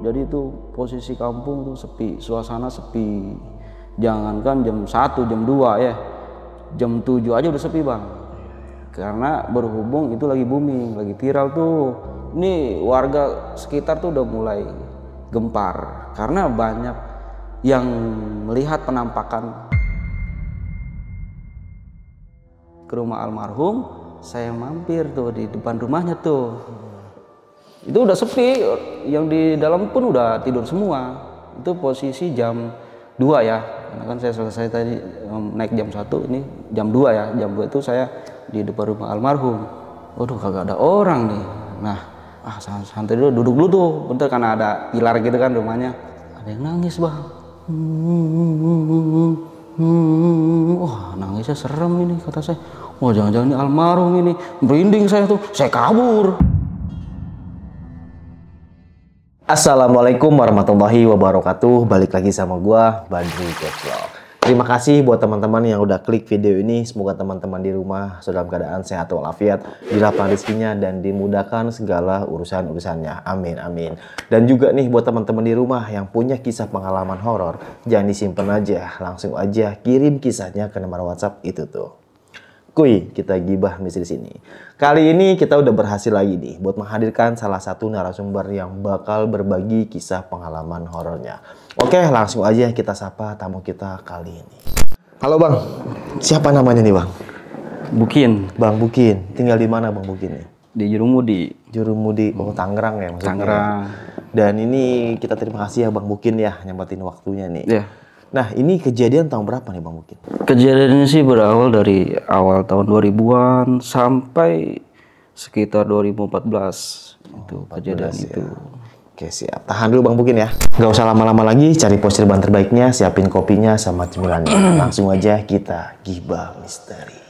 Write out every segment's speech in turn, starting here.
Jadi itu posisi kampung tuh sepi, suasana sepi. Jangankan jam 1, jam 2 ya, jam 7 aja udah sepi bang. Karena berhubung itu lagi booming, lagi viral tuh. Ini warga sekitar tuh udah mulai gempar karena banyak yang melihat penampakan ke rumah almarhum. Saya mampir tuh di depan rumahnya tuh. Itu udah sepi, yang di dalam pun udah tidur semua. Itu posisi jam 2 ya. Karena kan saya selesai tadi naik jam 1, ini jam 2 ya. Jam 2 itu saya di depan rumah almarhum. Waduh, kagak ada orang nih. Nah, santai dulu, duduk dulu tuh. Bentar, karena ada pilar gitu kan rumahnya. Ada yang nangis, Bang. Wah, nangisnya serem ini kata saya. Wah, jangan-jangan ini almarhum ini. Merinding saya tuh. Saya kabur. Assalamualaikum warahmatullahi wabarakatuh. Balik lagi sama gua, Badri Vlog. Terima kasih buat teman-teman yang udah klik video ini. Semoga teman-teman di rumah dalam keadaan sehat walafiat, dilapang rezekinya dan dimudahkan segala urusan-urusannya. Amin amin. Dan juga nih buat teman-teman di rumah yang punya kisah pengalaman horor, jangan disimpan aja, langsung aja kirim kisahnya ke nomor WhatsApp itu tuh. Kuy, kita gibah misi di sini. Kali ini kita udah berhasil lagi nih buat menghadirkan salah satu narasumber yang bakal berbagi kisah pengalaman horornya. Oke, langsung aja kita sapa tamu kita kali ini. Halo Bang, siapa namanya nih Bang? Bukin. Bang Bukin, tinggal di mana Bang Bukin nih? Di Jurumudi. Jurumudi, oh Tangerang ya maksudnya. Tangerang. Dan ini kita terima kasih ya Bang Bukin ya, nyempetin waktunya nih. Iya. Nah, ini kejadian tahun berapa nih Bang Bukin? Kejadiannya sih berawal dari awal tahun 2000-an sampai sekitar 2014. Itu kejadian ya. itu. Oke, siap. Tahan dulu Bang Bukin ya. Nggak usah lama-lama lagi, cari posisi ban terbaiknya, siapin kopinya sama cemilannya. Langsung aja kita gibah misteri.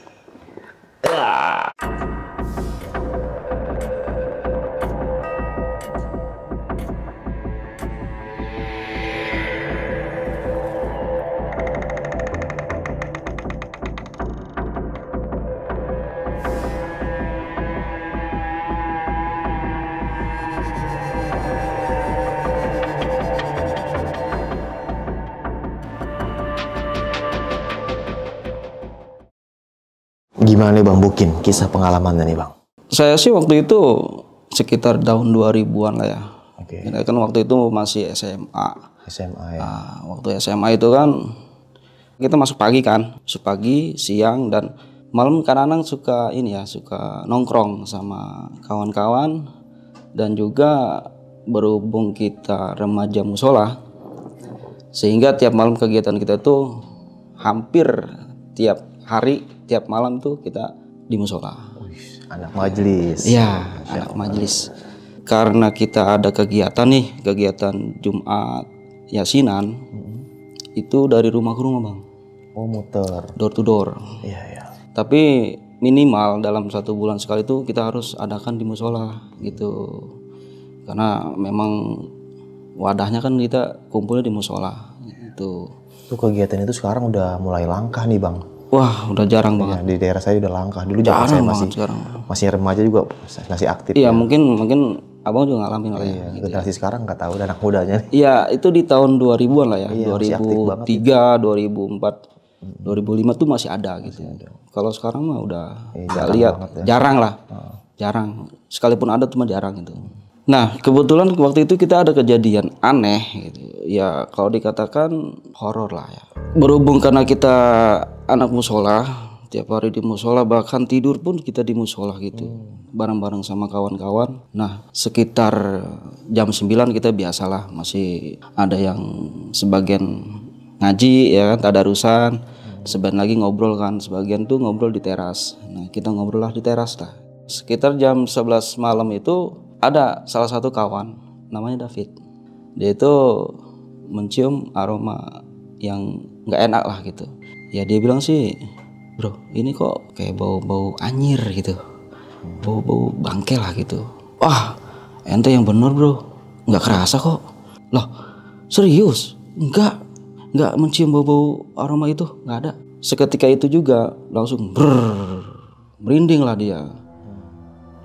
Gimana nih Bang Bukin, kisah pengalamannya nih Bang? Saya sih waktu itu sekitar tahun 2000-an lah ya. Oke. Kita kan waktu itu masih SMA. SMA ya. Nah, waktu SMA itu kan kita masuk pagi kan, masuk pagi, siang dan malam. Kadang-kadang suka ini ya, suka nongkrong sama kawan-kawan. Dan juga berhubung kita remaja musola, sehingga tiap malam kegiatan kita tuh hampir tiap hari, tiap malam tuh kita di musola. Anak majelis. Iya, anak majelis. Karena kita ada kegiatan nih, kegiatan Jumat Yasinan, itu dari rumah ke rumah Bang. Oh, muter. Door to door. Iya, iya. Tapi minimal dalam 1 bulan sekali tuh kita harus adakan di musola gitu. Karena memang wadahnya kan kita kumpulnya di musola gitu. Tuh kegiatan itu sekarang udah mulai langka nih Bang. Wah, udah jarang banget. Ya, di daerah saya udah langka. Dulu zaman saya masih remaja juga masih aktif. Iya, ya. mungkin Abang juga ngalamin lah ya. Iya, gitu generasi sekarang nggak tahu, dan anak mudanya. Iya, itu di tahun 2000-an lah ya. Iya, 2003, 2004, 2005 tuh masih ada gitu. Kalau sekarang mah udah nggak lihat, ya. Jarang lah. Jarang. Sekalipun ada cuma jarang gitu. Nah, kebetulan waktu itu kita ada kejadian aneh gitu. Ya, kalau dikatakan horor lah ya. Berhubung karena kita anak musola, tiap hari di musola, bahkan tidur pun kita di musola gitu. Bareng-bareng sama kawan-kawan. Nah, sekitar jam 9 kita biasalah masih ada yang sebagian ngaji ya kan, tadarusan. Sebagian lagi ngobrol kan, sebagian tuh ngobrol di teras. Nah, kita ngobrol lah di teras lah. Sekitar jam 11 malam itu ada salah satu kawan namanya David. Dia itu mencium aroma yang nggak enak lah gitu. Ya dia bilang sih, bro ini kok kayak bau-bau anyir gitu, bau-bau bangke lah gitu. Wah ente yang bener bro, nggak kerasa kok. Loh serius? Nggak mencium bau-bau aroma itu, nggak ada. Seketika itu juga langsung merinding lah dia.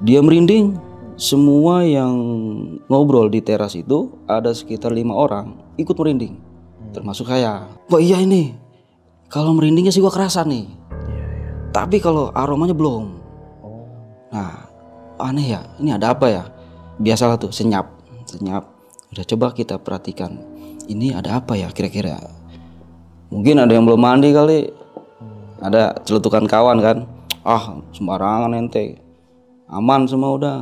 Dia merinding. semua yang ngobrol di teras itu ada sekitar 5 orang ikut merinding, termasuk saya. Wah iya ini, kalau merindingnya sih gua kerasa nih, tapi kalau aromanya belum. Nah aneh ya, ini ada apa ya? Biasalah tuh senyap. Udah coba kita perhatikan, ini ada apa ya kira-kira? Mungkin ada yang belum mandi kali, ada celutukan kawan kan. Ah sembarangan ente, aman semua udah.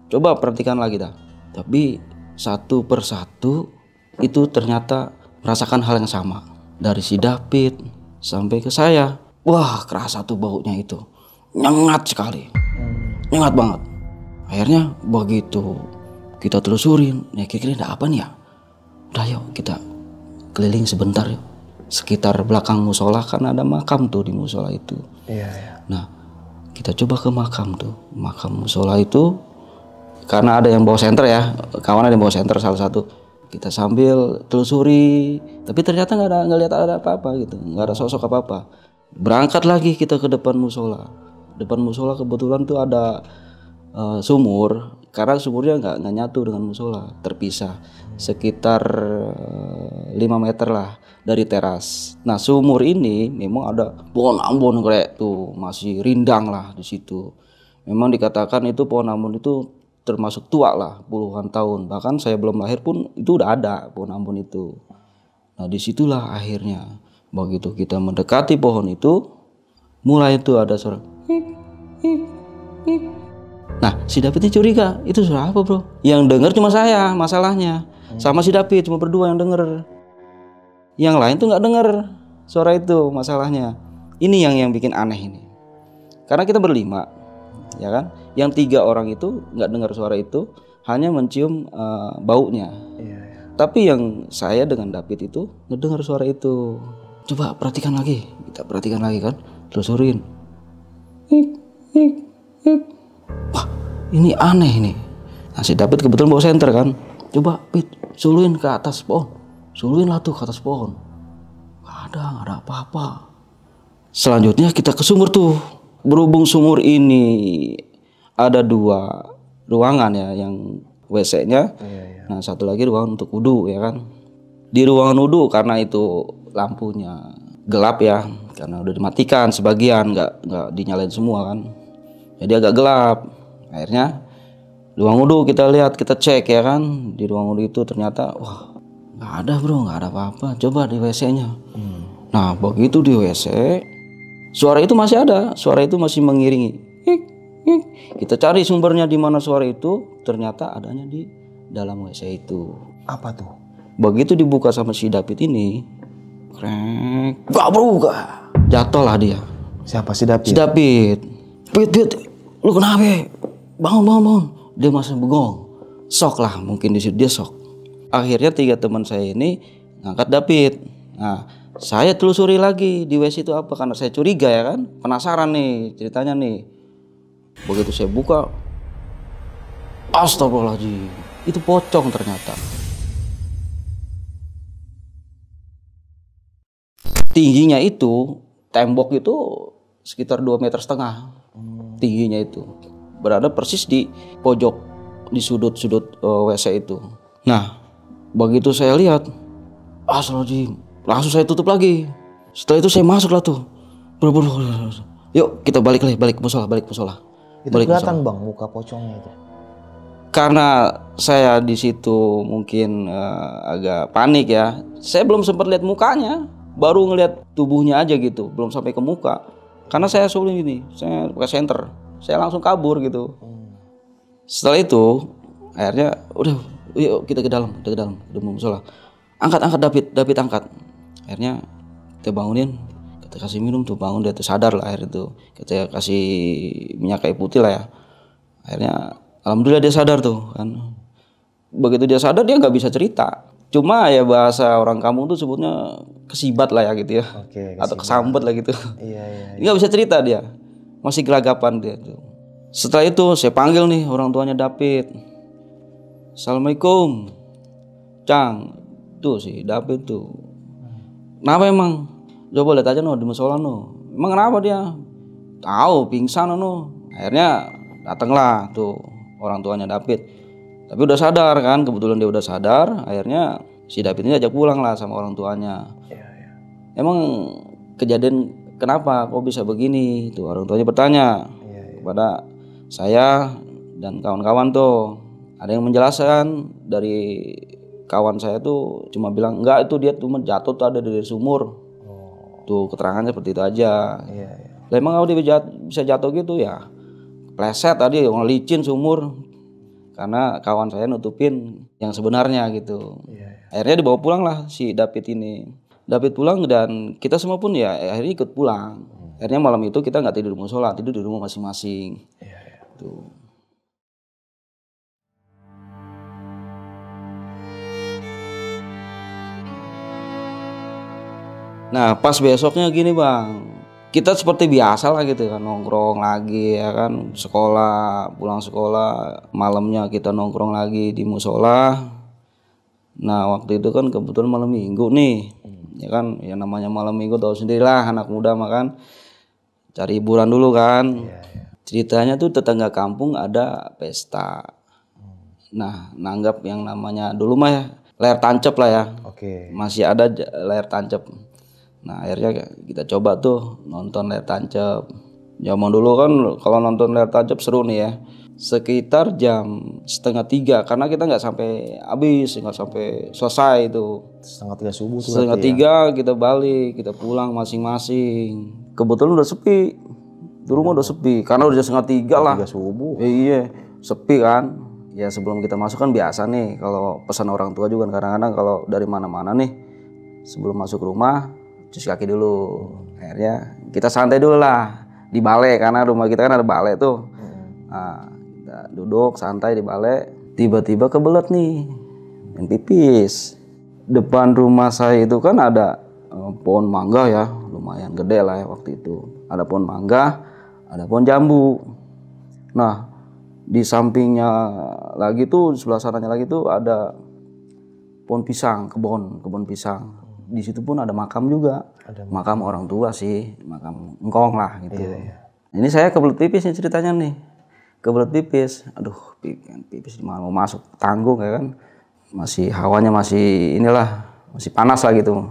Coba perhatikan lagi dah. Tapi satu persatu itu ternyata merasakan hal yang sama. Dari si David sampai ke saya. Wah kerasa tuh baunya itu, nyengat sekali, nyengat banget. Akhirnya begitu kita telusurin, ya kira-kira ada apa nih ya? Udah yuk kita keliling sebentar yuk. Sekitar belakang musola kan ada makam tuh di musola itu. Nah kita coba ke makam tuh, makam musola itu karena ada yang bawa senter ya, kawan ada yang bawa senter salah satu. Kita sambil telusuri, tapi ternyata nggak lihat ada apa-apa gitu, nggak ada sosok apa-apa. Berangkat lagi kita ke depan musola. Depan musola kebetulan tuh ada sumur, karena sumurnya nggak nyatu dengan musola, terpisah sekitar 5 meter lah dari teras. Nah sumur ini memang ada pohon ambon kayak tuh, masih rindang lah di situ. Memang dikatakan itu pohon ambon itu termasuk tua lah, puluhan tahun. Bahkan saya belum lahir pun itu udah ada pohon ambon itu. Nah disitulah akhirnya begitu kita mendekati pohon itu, mulai itu ada suara. Nah si David ini curiga, itu suara apa bro? Yang denger cuma saya masalahnya, sama si David cuma berdua yang denger. Yang lain tuh nggak denger suara itu masalahnya. Ini yang bikin aneh ini. Karena kita berlima, ya kan? Yang 3 orang itu nggak dengar suara itu, hanya mencium baunya. Tapi yang saya dengan David itu ngedengar suara itu. Coba perhatikan lagi, kita perhatikan lagi kan, telusurin. Wah ini aneh ini. Nah si David kebetulan bawa senter kan. Coba Pit, suluin ke atas pohon. Suluin lah tuh ke atas pohon. Gak ada apa-apa. Selanjutnya kita ke sumur tuh. Berhubung sumur ini ada 2 ruangan ya, yang WC-nya. Nah satu lagi ruangan untuk wudhu ya kan. Di ruangan wudhu karena itu lampunya gelap ya, karena udah dimatikan sebagian, nggak dinyalain semua kan. Jadi agak gelap. Akhirnya ruang wudhu kita lihat, kita cek ya kan. Di ruang wudhu itu ternyata wah nggak ada bro, nggak ada apa-apa. Coba di WC-nya. Nah begitu di WC, suara itu masih ada, suara itu masih mengiringi. Kita cari sumbernya di mana suara itu, ternyata adanya di dalam WC itu. Apa tuh? Begitu dibuka sama si David ini, krek, gak buka, jatuh lah dia. Siapa si David? Si David. Pit, lu kenapa? Bangun. Dia masih bengong, sok lah mungkin di situ dia sok. Akhirnya 3 teman saya ini ngangkat David. Nah saya telusuri lagi di WC itu apa, karena saya curiga ya kan, penasaran nih ceritanya nih. Begitu saya buka, astagfirullahaladzim, itu pocong ternyata. Tingginya itu, tembok itu sekitar 2,5 meter tingginya itu. Berada persis di pojok, di sudut-sudut WC itu. Nah begitu saya lihat, astagfirullahaladzim, langsung saya tutup lagi. Setelah itu saya masuk lah tuh. Yuk kita balik ke musola. Itu kelihatan bang muka pocongnya itu. Karena saya di situ mungkin agak panik ya. Saya belum sempat lihat mukanya, baru ngelihat tubuhnya aja gitu, belum sampai ke muka. Karena saya suling gini, saya pakai senter, saya langsung kabur gitu. Setelah itu akhirnya udah, yuk kita ke dalam, udah mau musola. Angkat David angkat. Akhirnya kita bangunin, kita kasih minum tuh, bangun dia tuh sadar lah akhir itu. Kita kasih minyak kayu putih lah ya. Akhirnya alhamdulillah dia sadar tuh kan. Begitu dia sadar dia nggak bisa cerita. Cuma ya bahasa orang kampung tuh sebutnya kesibat lah ya gitu ya. Oke, atau kesambet lah gitu. Iya. Nggak bisa cerita dia. Masih gelagapan dia tuh. Setelah itu saya panggil nih orang tuanya David. Assalamualaikum. Cang. Tuh si David tuh. Kenapa emang? Coba lihat aja no di musola no. Emang kenapa dia? Tahu pingsan no. Akhirnya datanglah tuh orang tuanya David. Tapi udah sadar kan, kebetulan dia udah sadar, akhirnya si David ini ajak pulang lah sama orang tuanya. Emang kejadian kenapa kok bisa begini? Tuh orang tuanya bertanya kepada saya dan kawan-kawan tuh. Ada yang menjelaskan dari kawan saya tuh cuma bilang enggak, itu dia cuma jatuh tuh ada dari sumur. Tuh keterangannya seperti itu aja. Lah emang kalau dia bisa jatuh gitu ya pleset tadi orang licin sumur. Karena kawan saya nutupin yang sebenarnya gitu. Akhirnya dibawa pulang lah si David ini. David pulang dan kita semua pun ya akhirnya ikut pulang. Akhirnya malam itu kita nggak tidur di musola, tidur di rumah masing-masing. Tuh. Nah pas besoknya gini bang, kita seperti biasa lah gitu kan, nongkrong lagi ya kan, sekolah, pulang sekolah, malamnya kita nongkrong lagi di musola. Nah waktu itu kan kebetulan malam minggu nih, ya kan, ya namanya malam minggu tahu sendirilah anak muda makan cari hiburan dulu kan. Ceritanya tuh tetangga kampung ada pesta. Nah nanggap yang namanya dulu mah ya layar tancap lah ya, masih ada layar tancap. Nah akhirnya kita coba tuh nonton layar tancap. Zaman dulu kan kalau nonton layar tancap seru nih ya. Sekitar jam 2:30 karena kita nggak sampai habis, nggak sampai selesai itu. 2:30 subuh tuh. 2:30 kita balik, kita pulang masing-masing. Kebetulan udah sepi, di rumah udah sepi karena udah 2:30 lah. 3 subuh. Iya, sepi kan. Ya sebelum kita masuk kan biasa nih kalau pesan orang tua juga kadang-kadang kalau dari mana-mana nih sebelum masuk rumah cuci kaki dulu. Akhirnya kita santai dulu lah di balai karena rumah kita kan ada balai tuh. Nah, kita duduk santai di balai. Tiba-tiba kebelet nih, main pipis. Depan rumah saya itu kan ada pohon mangga ya, lumayan gede lah ya waktu itu. Ada pohon mangga, ada pohon jambu. Nah, di sampingnya lagi tuh, sebelah sananya lagi tuh ada pohon pisang, kebun pisang. Di situ pun ada makam juga, makam orang tua sih, makam engkong lah gitu. Ini saya kebelet pipis nih ceritanya nih, kebelet pipis, aduh pipis mau masuk tanggung ya kan, masih hawanya masih inilah, masih panas lah gitu.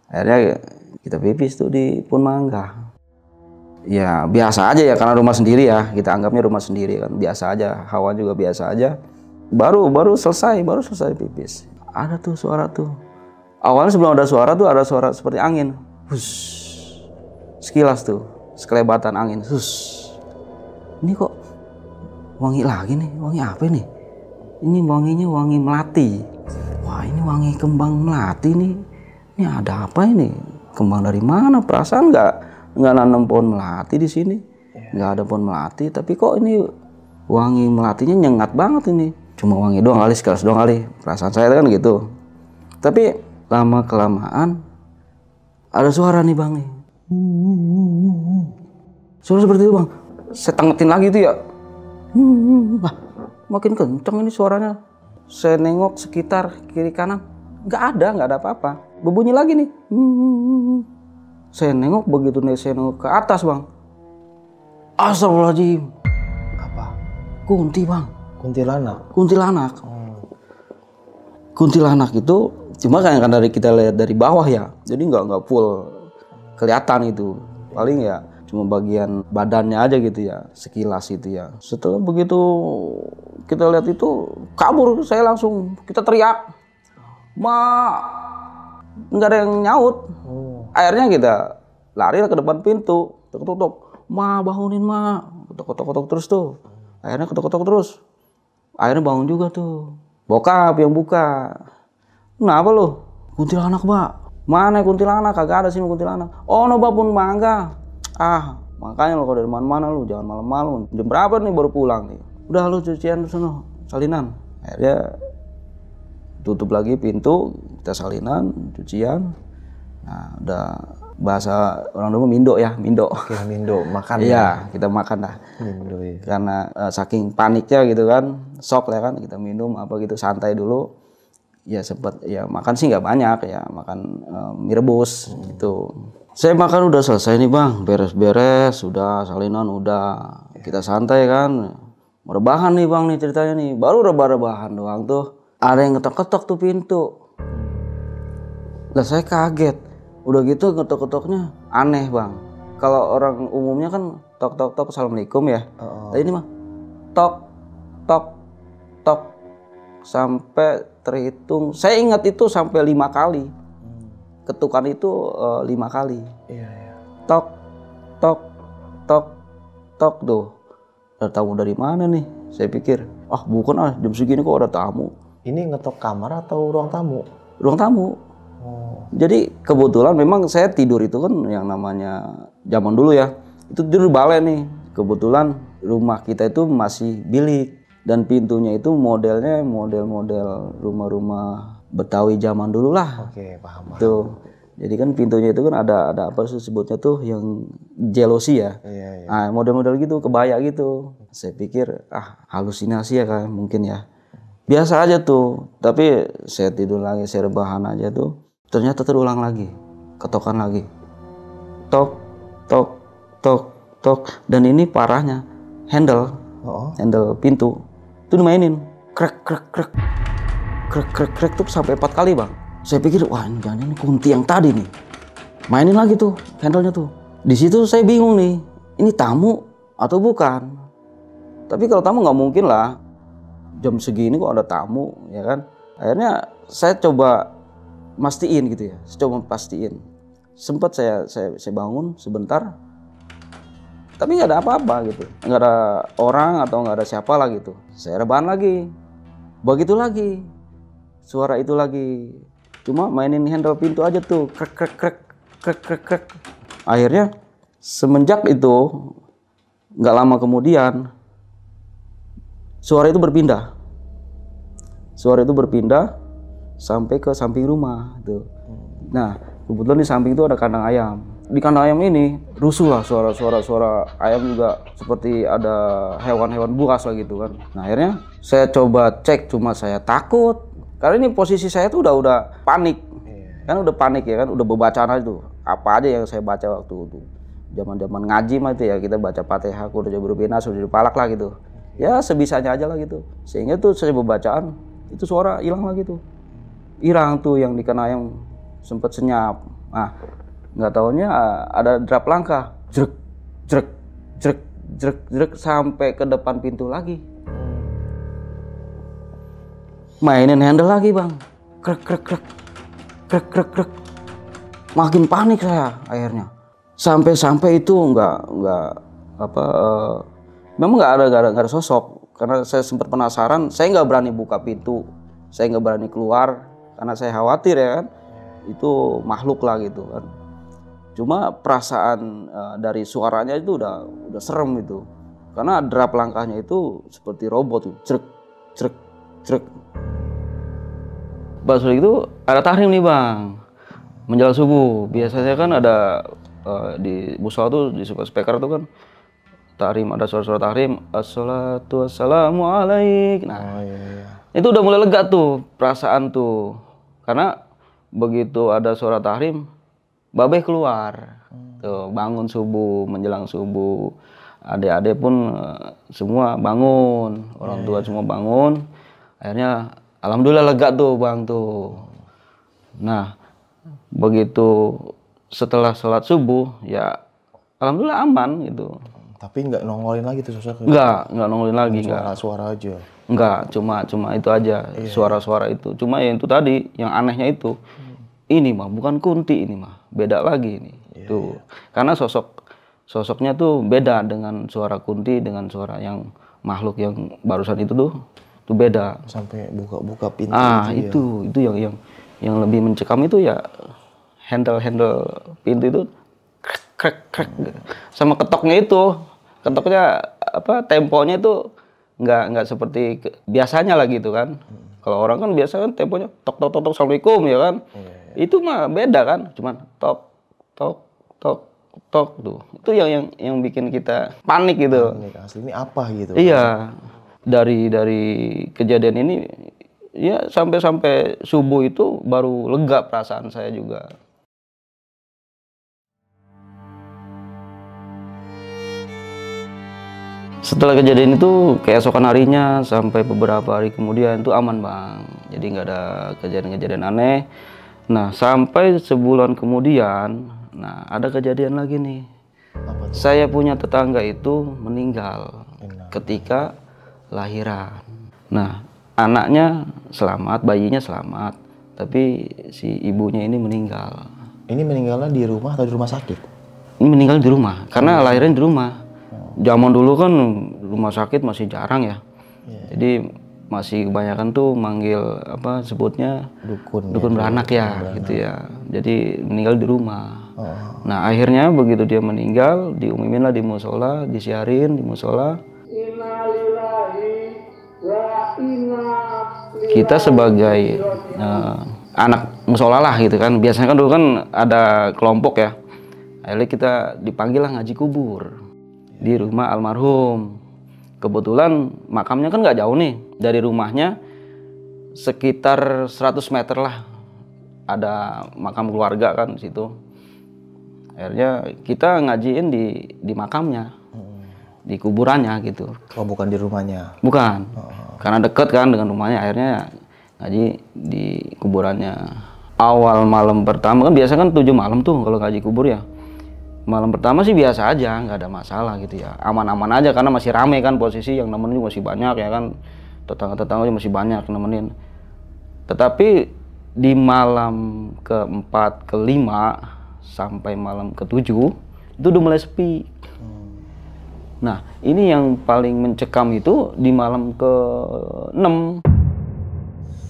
Akhirnya kita pipis tuh di pohon mangga. Ya biasa aja ya karena rumah sendiri ya, kita anggapnya rumah sendiri kan, biasa aja, hawa juga biasa aja. Baru selesai pipis, ada tuh suara tuh. Awalnya sebelum ada suara seperti angin. Hush. Sekilas tuh, sekelebatan angin. Hush. Ini kok wangi lagi nih, wangi apa nih? Ini wanginya wangi melati. Wah ini wangi kembang melati nih. Ini ada apa ini? Kembang dari mana? Perasaan nggak nanam pohon melati di sini. Nggak ada pohon melati, tapi kok ini wangi melatinya nyengat banget ini. Cuma wangi doang kali, sekilas doang kali. Perasaan saya kan gitu. Tapi lama kelamaan ada suara nih bang nih. Suara seperti itu bang. Saya tangetin lagi itu ya. Wah, makin kenceng ini suaranya. Saya nengok sekitar kiri kanan, nggak ada apa-apa. Berbunyi lagi nih. Saya nengok, begitu nih saya nengok ke atas bang. Astagfirullahaladzim. Apa? Kunti bang. Kuntilanak. Kuntilanak itu cuma kan dari kita lihat dari bawah ya, jadi nggak full kelihatan itu, paling ya cuma bagian badannya aja gitu ya, sekilas itu ya. Setelah begitu kita lihat itu kabur, saya langsung kita teriak, nggak ada yang nyaut. Akhirnya kita lari ke depan pintu, ketok-ketok, bangunin ketok-ketok terus tuh. Akhirnya ketok-ketok terus, akhirnya bangun juga tuh, bokap yang buka. Kenapa lu? Kuntilanak, Mbak. Mana kuntilanak? Kagak ada sih kuntilanak. Oh, no, pun mangga. Makanya lo kalau dari mana-mana lu jangan malam-malam. Jam berapa nih baru pulang nih? Udah lu cucian sono, salinan. Akhirnya tutup lagi pintu, kita salinan, cucian. Nah, udah bahasa orang dulu mindo ya, mindo. Oke, mindo, makan. Iya, kita makan dah. Mindo ya. Karena saking paniknya gitu kan, shock ya kan, kita minum apa gitu santai dulu. Ya sempat ya makan sih nggak banyak ya, makan mie rebus gitu. Saya makan udah selesai nih bang, beres-beres, udah salinan udah, kita santai kan, Rebahan nih bang nih ceritanya nih. Baru rebahan doang tuh. Ada yang ngetok-ketok tuh pintu. Lah saya kaget. Udah gitu ngetok-ketoknya aneh bang. Kalau orang umumnya kan tok-tok-tok assalamualaikum ya. Tapi ini mah tok, tok, tok. Sampai terhitung. Saya ingat itu sampai 5 kali. Ketukan itu 5 kali. Tok, tok, tok, tok tuh. Ada tamu dari mana nih? Saya pikir, bukan jam segini kok ada tamu. Ini ngetok kamar atau ruang tamu? Ruang tamu. Jadi kebetulan memang saya tidur itu kan yang namanya zaman dulu ya. Itu tidur di balai nih. Kebetulan rumah kita itu masih bilik. Dan pintunya itu modelnya model-model rumah-rumah Betawi zaman dulu lah. Oke, paham. Tuh. Jadi kan pintunya itu kan ada apa sih sebutnya tuh yang jelosi ya. Iya. Nah, model-model gitu, kebaya gitu. Saya pikir halusinasi ya kan mungkin ya. Biasa aja tuh. Tapi saya tidur lagi, saya rebahan aja tuh. Ternyata terulang lagi. Ketokan lagi. Tok, tok, tok, tok. Dan ini parahnya handle pintu itu dimainin. Krek, krek, krek. Krek, krek, krek tuh sampai 4 kali bang. Saya pikir ini jangan ini kunti yang tadi nih. Mainin lagi tuh handlenya tuh. Di situ saya bingung nih. Ini tamu atau bukan? Tapi kalau tamu nggak mungkin lah. Jam segini kok ada tamu, ya kan? Akhirnya saya coba mastiin gitu ya. Saya coba pastiin. Sempat saya bangun sebentar. Tapi nggak ada apa-apa gitu. Nggak ada orang atau nggak ada siapa lah gitu. Saya rebahan lagi. Begitu lagi. Suara itu lagi. Cuma mainin handle pintu aja tuh. Krek, krek, krek. Krek, krek, krek. Akhirnya semenjak itu nggak lama kemudian suara itu berpindah. Suara itu berpindah sampai ke samping rumah tuh. Nah, kebetulan di samping itu ada kandang ayam. Di kandang ayam ini rusuh lah suara ayam juga seperti ada hewan-hewan buas lah gitu kan. Nah, akhirnya saya coba cek, cuma saya takut. Karena ini posisi saya tuh udah panik. Kan udah panik ya kan, udah bacaan aja tuh. Apa aja yang saya baca waktu itu. Zaman-zaman ngaji mah itu ya kita baca Fatihah, Qul a'udzu birabbil nas, udah dipalak lah gitu. Ya sebisanya aja lah gitu. Sehingga tuh saya bacaan itu suara hilang lagi tuh. Hilang tuh yang dikena yang sempet senyap. Nah, nggak taunya ada derap langkah. Jrek, jrek, jrek, jrek, jrek sampai ke depan pintu lagi. Mainin handle lagi bang. Krek, krek, krek. Krek, krek, krek. Makin panik saya akhirnya. Sampai itu memang nggak ada sosok. Karena saya sempat penasaran, saya nggak berani buka pintu, saya nggak berani keluar karena saya khawatir ya kan, itu makhluk lah gitu kan. Cuma perasaan dari suaranya itu udah serem itu, karena derap langkahnya itu seperti robot tuh, cerek, cerek, cerek. Pas itu ada tahrim nih bang, menjelang subuh. Biasanya kan ada di musola tuh di speaker tuh kan tahrim, ada suara-suara tahrim, assalatu wassalamu alaik. Nah, itu udah mulai lega tuh perasaan tuh, karena begitu ada suara tahrim, babeh keluar, tuh bangun subuh, menjelang subuh, adik-adik pun semua bangun, orang tua semua bangun, akhirnya alhamdulillah lega tuh bang tuh. Nah, begitu setelah sholat subuh ya alhamdulillah aman gitu. Tapi nggak nongolin lagi tuh sosoknya? Nggak nongolin lagi. Suara aja? Nggak, cuma itu aja, suara-suara itu. Cuma yang itu tadi, yang anehnya itu, ini mah bukan kunti, ini mah beda lagi ini. Tuh, karena sosoknya tuh beda dengan suara kunti, dengan suara yang makhluk yang barusan itu tuh beda. Sampai buka-buka pintu. Itu yang lebih mencekam itu ya handle pintu itu krek krek sama ketoknya itu. Ketoknya temponya itu nggak seperti biasanya lah gitu kan. Kalau orang kan biasa kan temponya tok tok tok tok assalamualaikum ya kan. Itu mah beda kan, cuman tok tok tok tok tuh. Itu yang bikin kita panik gitu. Asli ini apa gitu? Iya. Dari kejadian ini ya sampai subuh itu baru lega perasaan saya juga. Setelah kejadian itu keesokan harinya sampai beberapa hari kemudian itu aman bang, jadi nggak ada kejadian-kejadian aneh. Nah sampai sebulan kemudian, nah ada kejadian lagi nih. Saya punya tetangga itu meninggal ketika lahiran. Nah anaknya selamat, bayinya selamat, tapi si ibunya ini meninggal. Ini meninggalnya di rumah atau di rumah sakit? Ini meninggal di rumah, karena lahiran di rumah. Zaman dulu kan rumah sakit masih jarang ya. Jadi masih kebanyakan tuh manggil apa sebutnya dukun beranak ya gitu ya. Jadi meninggal di rumah. Nah akhirnya begitu dia meninggal, diumumin lah di musola, disiarin di musola. Kita sebagai anak musola lah gitu kan. Biasanya kan dulu kan ada kelompok ya. Akhirnya kita dipanggil lah ngaji kubur di rumah almarhum. Kebetulan makamnya kan nggak jauh nih dari rumahnya, sekitar 100 meter lah ada makam keluarga kan di situ. Akhirnya kita ngajiin di makamnya, di kuburannya gitu. Oh bukan di rumahnya? Bukan, karena deket kan dengan rumahnya. Akhirnya ngaji di kuburannya. Awal malam pertama kan biasa kan 7 malam tuh kalau ngaji kubur ya. Malam pertama sih biasa aja, nggak ada masalah gitu ya, aman-aman aja karena masih rame kan, posisi yang nemenin masih banyak ya kan, tetangga-tetangga masih banyak nemenin. Tetapi di malam keempat, kelima sampai malam ketujuh itu udah mulai sepi. Nah ini yang paling mencekam itu di malam ke-6.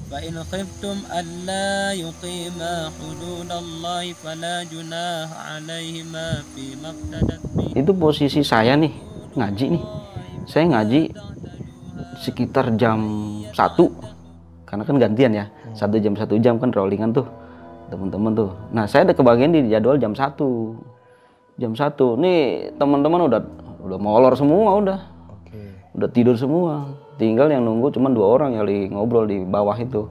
فإن خفتم ألا يقيما حدود الله فلا جناح عليهما فيما افتدت به. Itu posisi saya nih ngaji nih. Saya ngaji sekitar jam 1. Karena kan gantian ya. 1 jam kan rollingan tuh teman-teman tuh. Nah, saya ada kebagian di jadwal jam 1. Jam 1. Nih teman-teman udah molor semua udah. Udah tidur semua. Tinggal yang nunggu cuma 2 orang yang lagi ngobrol di bawah itu.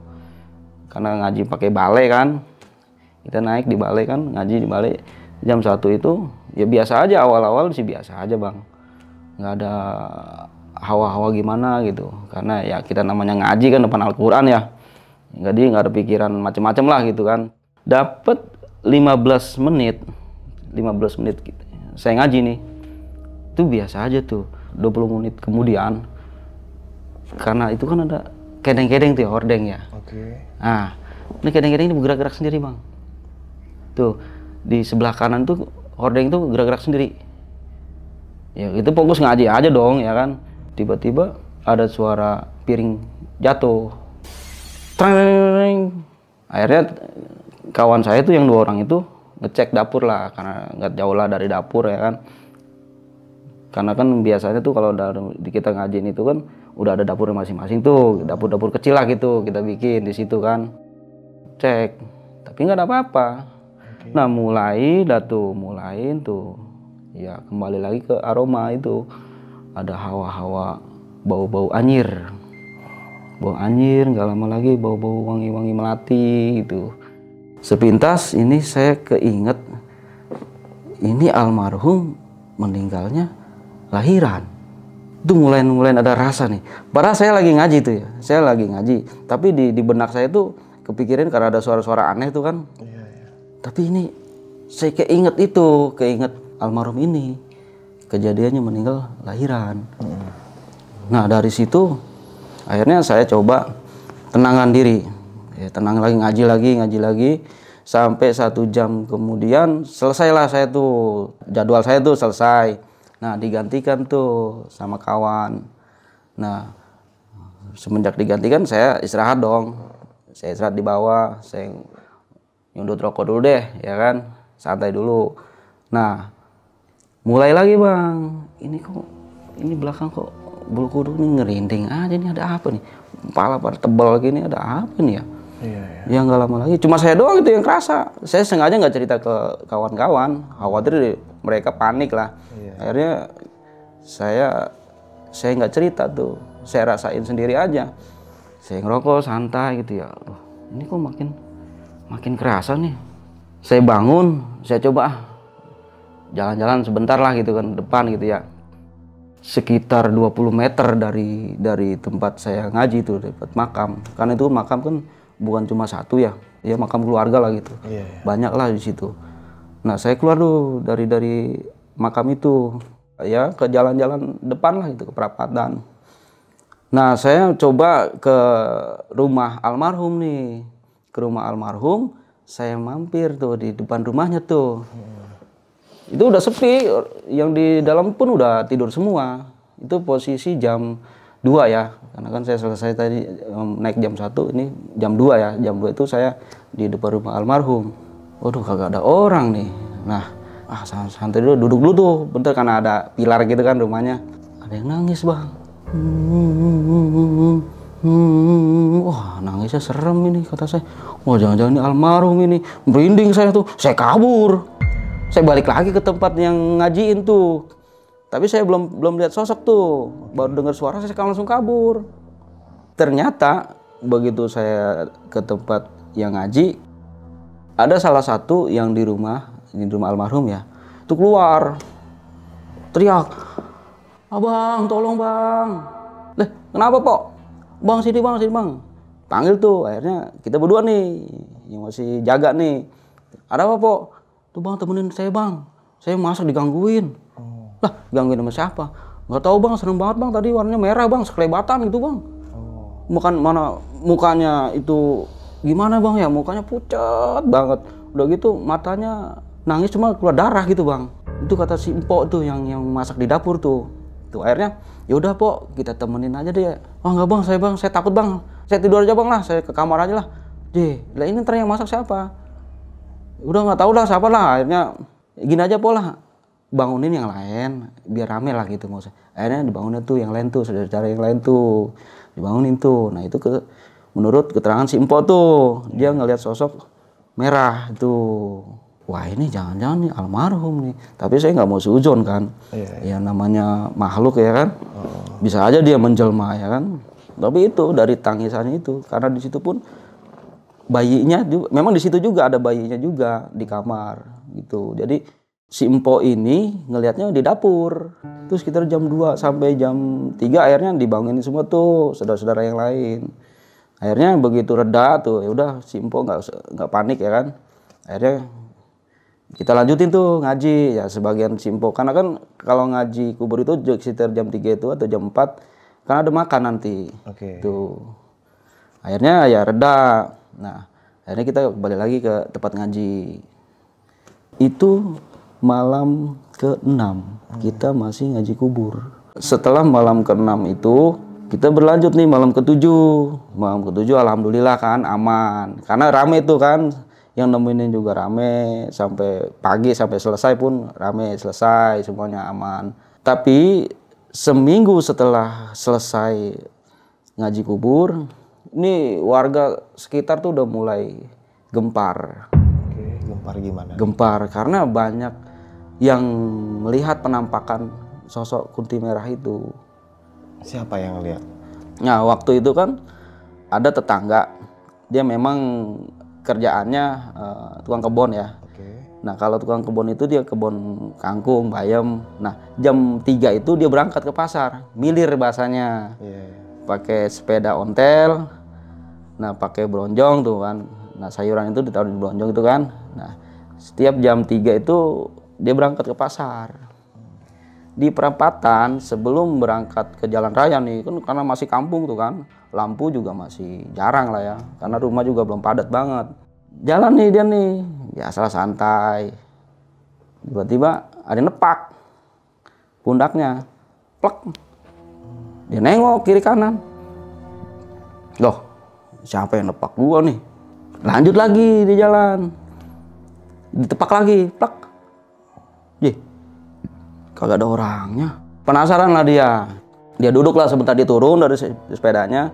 Karena ngaji pakai balai kan. Kita naik di balai kan, ngaji di balai. Jam 1 itu ya biasa aja, awal-awal sih biasa aja bang. Nggak ada hawa-hawa gimana gitu. Karena ya kita namanya ngaji kan depan Al-Quran ya. Jadi nggak ada pikiran macem-macem lah gitu kan. Dapat 15 menit gitu. Saya ngaji nih. Itu biasa aja tuh. 20 menit kemudian, karena itu kan ada kedeng-kedeng tuh ya, hordeng ya. Nah, ini kedeng-kedeng ini bergerak-gerak sendiri bang. Tuh di sebelah kanan tuh hordeng tuh gerak-gerak sendiri. Ya itu fokus ngaji aja dong ya kan. Tiba-tiba ada suara piring jatuh. Treng. Akhirnya kawan saya tuh yang 2 orang itu ngecek dapur lah, karena nggak jauh lah dari dapur ya kan. Karena kan biasanya tuh kalau di kita ngajiin itu kan udah ada dapur masing-masing tuh, dapur-dapur kecil lah gitu kita bikin di situ kan. Cek, tapi nggak ada apa-apa. Nah mulai tuh, ya kembali lagi ke aroma itu, ada hawa-hawa bau-bau anyir, nggak lama lagi bau-bau wangi-wangi melati gitu. Sepintas ini saya keinget, ini almarhum meninggalnya lahiran. Itu mulai ada rasa nih. Padahal saya lagi ngaji tuh ya. Saya lagi ngaji. Tapi di benak saya tuh kepikiran karena ada suara-suara aneh tuh kan. Tapi ini saya keinget almarhum ini. Kejadiannya meninggal lahiran. Nah dari situ akhirnya saya coba tenangkan diri. Ya, tenang lagi, ngaji lagi. Sampai 1 jam kemudian selesailah saya tuh. Jadwal saya tuh selesai. Nah digantikan tuh sama kawan. Nah semenjak digantikan saya istirahat dong. Saya istirahat di bawah. Saya nyundut rokok dulu deh ya kan. Santai dulu. Nah mulai lagi bang. Ini belakang kok bulu kuduk ini ngerinding aja nih, ada apa nih? Kepala pada tebal gini, ada apa nih ya? Ya nggak lama lagi. Cuma saya doang itu yang kerasa. Saya sengaja nggak cerita ke kawan-kawan. Khawatir mereka panik lah. Akhirnya saya nggak cerita tuh, saya rasain sendiri aja. Saya ngerokok santai gitu ya. Ini kok makin kerasa nih. Saya bangun, saya coba jalan-jalan sebentar lah gitu kan depan gitu ya. sekitar 20 meter dari tempat saya ngaji itu, dapat makam. Karena itu makam kan bukan cuma satu ya, ya makam keluarga lah gitu. Banyak lah di situ. Nah saya keluar tuh dari makam itu, ya ke jalan-jalan depan lah itu, ke perapatan. Nah saya coba ke rumah almarhum nih, ke rumah almarhum, saya mampir tuh di depan rumahnya tuh. Itu udah sepi, yang di dalam pun udah tidur semua. Itu posisi jam 2 ya, karena kan saya selesai tadi naik jam 1, ini jam 2 ya. Jam 2 itu saya di depan rumah almarhum. Waduh kagak ada orang nih. Nah, santai dulu, duduk dulu tuh, bentar karena ada pilar gitu kan rumahnya. Ada yang nangis bang. Wah nangisnya serem ini kata saya. Wah jangan-jangan ini almarhum ini. Merinding saya tuh, saya kabur. Saya balik lagi ke tempat yang ngajiin tuh. Tapi saya belum lihat sosok tuh. Baru dengar suara saya langsung kabur. Ternyata begitu saya ke tempat yang ngaji, ada salah satu yang di rumah almarhum ya. Itu keluar. Teriak. Abang, tolong bang. Kenapa Pok? Bang sini bang. Panggil tuh. Akhirnya kita berdua nih yang masih jaga nih. Ada apa Pok? Tuh bang temenin saya bang, saya masak digangguin. Lah gangguin sama siapa? Nggak tahu bang, serem banget bang, tadi warnanya merah bang, sekelebatan gitu bang. Mukanya itu gimana bang ya, mukanya pucat banget. Udah gitu matanya nangis cuma keluar darah gitu bang. Itu kata si Empok tuh yang masak di dapur tuh. Tuh akhirnya yaudah Pok kita temenin aja deh. Oh nggak bang, saya takut bang, saya tidur aja bang lah, saya ke kamar aja lah. Lah ini ntar yang masak siapa? Udah nggak tahu lah siapa lah. Akhirnya gini aja pola, bangunin yang lain biar rame lah gitu maksudnya. Akhirnya dibangunin tuh yang lain tuh, saudara-saudara yang lain tuh dibangunin tuh. Nah itu menurut keterangan si Empok tuh, dia ngelihat sosok merah itu. Wah ini jangan-jangan nih almarhum nih. Tapi saya nggak mau suzon kan. Ya namanya makhluk ya kan. Bisa aja dia menjelma ya kan. Tapi itu dari tangisannya itu, karena di situ pun bayinya juga, memang di situ juga ada bayinya juga di kamar gitu. Jadi si Empok ini ngelihatnya di dapur. Terus sekitar jam 2 sampai jam 3 akhirnya dibangunin semua tuh saudara-saudara yang lain. Akhirnya begitu reda tuh, ya udah si Empok nggak panik ya kan. Akhirnya kita lanjutin tuh ngaji ya sebagian si Empok. Karena kan kalau ngaji kubur itu sekitar jam 3 itu atau jam 4 karena ada makan nanti. Tuh. Akhirnya ya reda. Nah, akhirnya kita balik lagi ke tempat ngaji. Itu malam ke-6, kita masih ngaji kubur. Setelah malam ke-6 itu, kita berlanjut nih malam ke-7. Malam ke-7 alhamdulillah kan aman. Karena rame tuh kan, yang nemenin juga rame. Sampai pagi, sampai selesai pun rame, selesai, semuanya aman. Tapi seminggu setelah selesai ngaji kubur, ini warga sekitar tuh udah mulai gempar. Gempar gimana? Gempar karena banyak yang melihat penampakan sosok kunti merah itu. Siapa yang lihat? Nah waktu itu kan ada tetangga, dia memang kerjaannya tukang kebun ya. Nah kalau tukang kebun itu dia kebun kangkung, bayam. Nah jam 3 itu dia berangkat ke pasar, milir bahasanya. Pakai sepeda ontel, nah pakai bronjong tuh kan. Nah sayuran itu ditaruh di bronjong itu kan. Nah setiap jam 3 itu dia berangkat ke pasar. Di perempatan sebelum berangkat ke jalan raya nih kan, karena masih kampung tuh kan, lampu juga masih jarang lah ya, karena rumah juga belum padat banget. Jalan nih dia nih, biasalah santai. Tiba-tiba ada yang nepak pundaknya, plek. Dia nengok kiri kanan. Loh, siapa yang nepak gua nih? Lanjut lagi di jalan. Ditepak lagi, plak. Kagak ada orangnya. Penasaran lah dia. Dia duduk lah sebentar, dia turun dari sepedanya.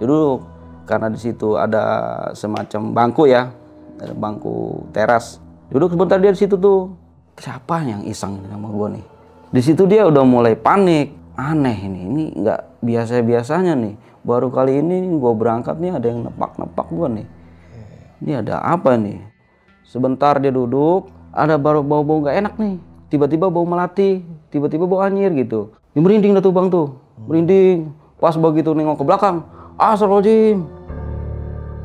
Dia duduk. Karena di situ ada semacam bangku ya. Ada bangku teras. Duduk sebentar dia di situ tuh. Siapa yang iseng sama gua nih? Di situ dia udah mulai panik. Aneh ini nggak biasa-biasanya nih. Baru kali ini gue berangkat nih ada yang nepak-nepak gue nih. Ini ada apa nih? Sebentar dia duduk, ada baru bau-bau nggak enak nih. Tiba-tiba bau melati, tiba-tiba bau anyir gitu. Dia merinding dah tuh bang tuh, merinding. Pas begitu nengok ke belakang, astagfirullahaladzim.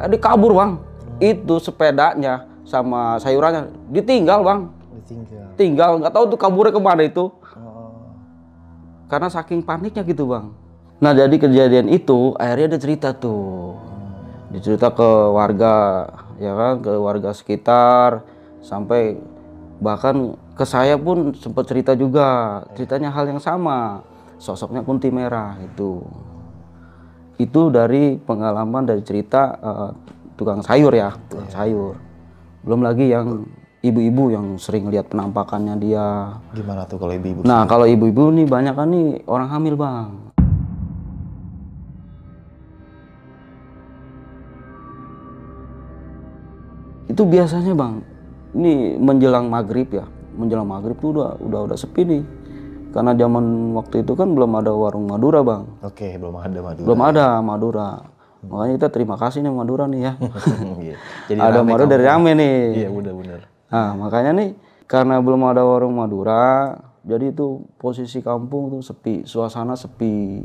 Dia kabur bang. Itu sepedanya sama sayurannya ditinggal bang. Tinggal, nggak tahu tuh kaburnya kemana itu. Karena saking paniknya gitu bang. Nah jadi kejadian itu akhirnya dia cerita tuh. Dia cerita ke warga, ya kan, ke warga sekitar. Sampai bahkan ke saya pun sempat cerita juga. Ceritanya hal yang sama. Sosoknya kunti merah itu. Itu dari pengalaman, dari cerita tukang sayur ya, tukang sayur. Belum lagi yang ibu-ibu yang sering lihat penampakannya dia. Gimana tuh kalau ibu-ibu? Nah kalau ibu-ibu nih banyak kan nih orang hamil bang. Itu biasanya bang, ini menjelang maghrib ya, menjelang maghrib tuh udah sepi nih. Karena zaman waktu itu kan belum ada warung Madura bang. Oke, belum ada Madura. Belum ada Madura. Makanya kita terima kasih nih Madura nih ya. Jadi ada Madura dari rame nih. Iya benar-benar. Nah makanya nih karena belum ada warung Madura, jadi itu posisi kampung tuh sepi, suasana sepi.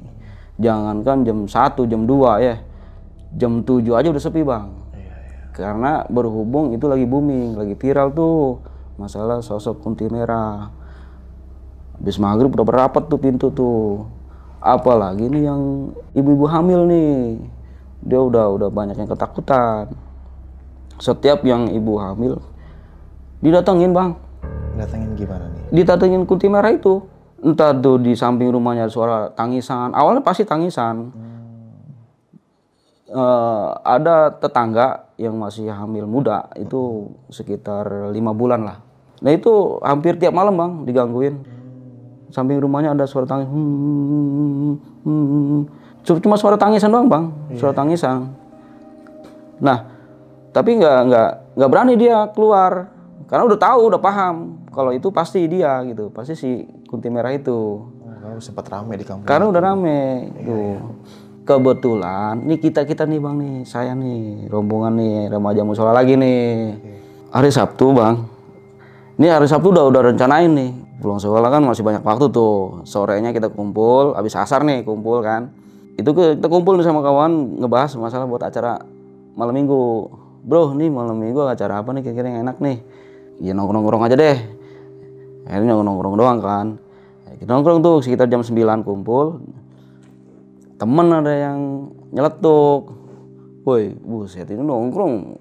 Jangankan jam 1, jam 2 ya, jam 7 aja udah sepi bang. Karena berhubung itu lagi booming, lagi viral tuh masalah sosok kunti merah. Habis maghrib udah berapat tuh pintu tuh. Apalagi nih yang ibu-ibu hamil nih, dia udah banyak yang ketakutan. Setiap yang ibu hamil didatengin bang. Datengin gimana nih? Didatengin kunti merah itu. Entah tuh di samping rumahnya ada suara tangisan. Awalnya pasti tangisan. Ada tetangga yang masih hamil muda itu sekitar 5 bulan lah. Nah itu hampir tiap malam bang digangguin. Samping rumahnya ada suara tangis. Cuma suara tangisan doang bang, suara tangisan. Nah tapi nggak berani dia keluar karena udah tahu, udah paham kalau itu pasti dia gitu, pasti si kunti merah itu. Karena sempat rame di kampung. Karena udah rame tuh. Kebetulan nih kita nih bang nih, saya nih rombongan nih remaja musola lagi nih. Hari Sabtu bang. Ini hari Sabtu udah rencanain nih. Pulang sekolah kan masih banyak waktu tuh. Sorenya kita kumpul, habis asar nih kumpul kan. Itu kita kumpul nih sama kawan ngebahas masalah buat acara malam minggu. Bro, nih malam minggu acara apa nih kira-kira yang enak nih? Ya nongkrong-nongkrong aja deh. Akhirnya nongkrong doang kan. Kita nongkrong tuh sekitar jam 9 kumpul. Temen ada yang nyeletuk. Woi, buset ini nongkrong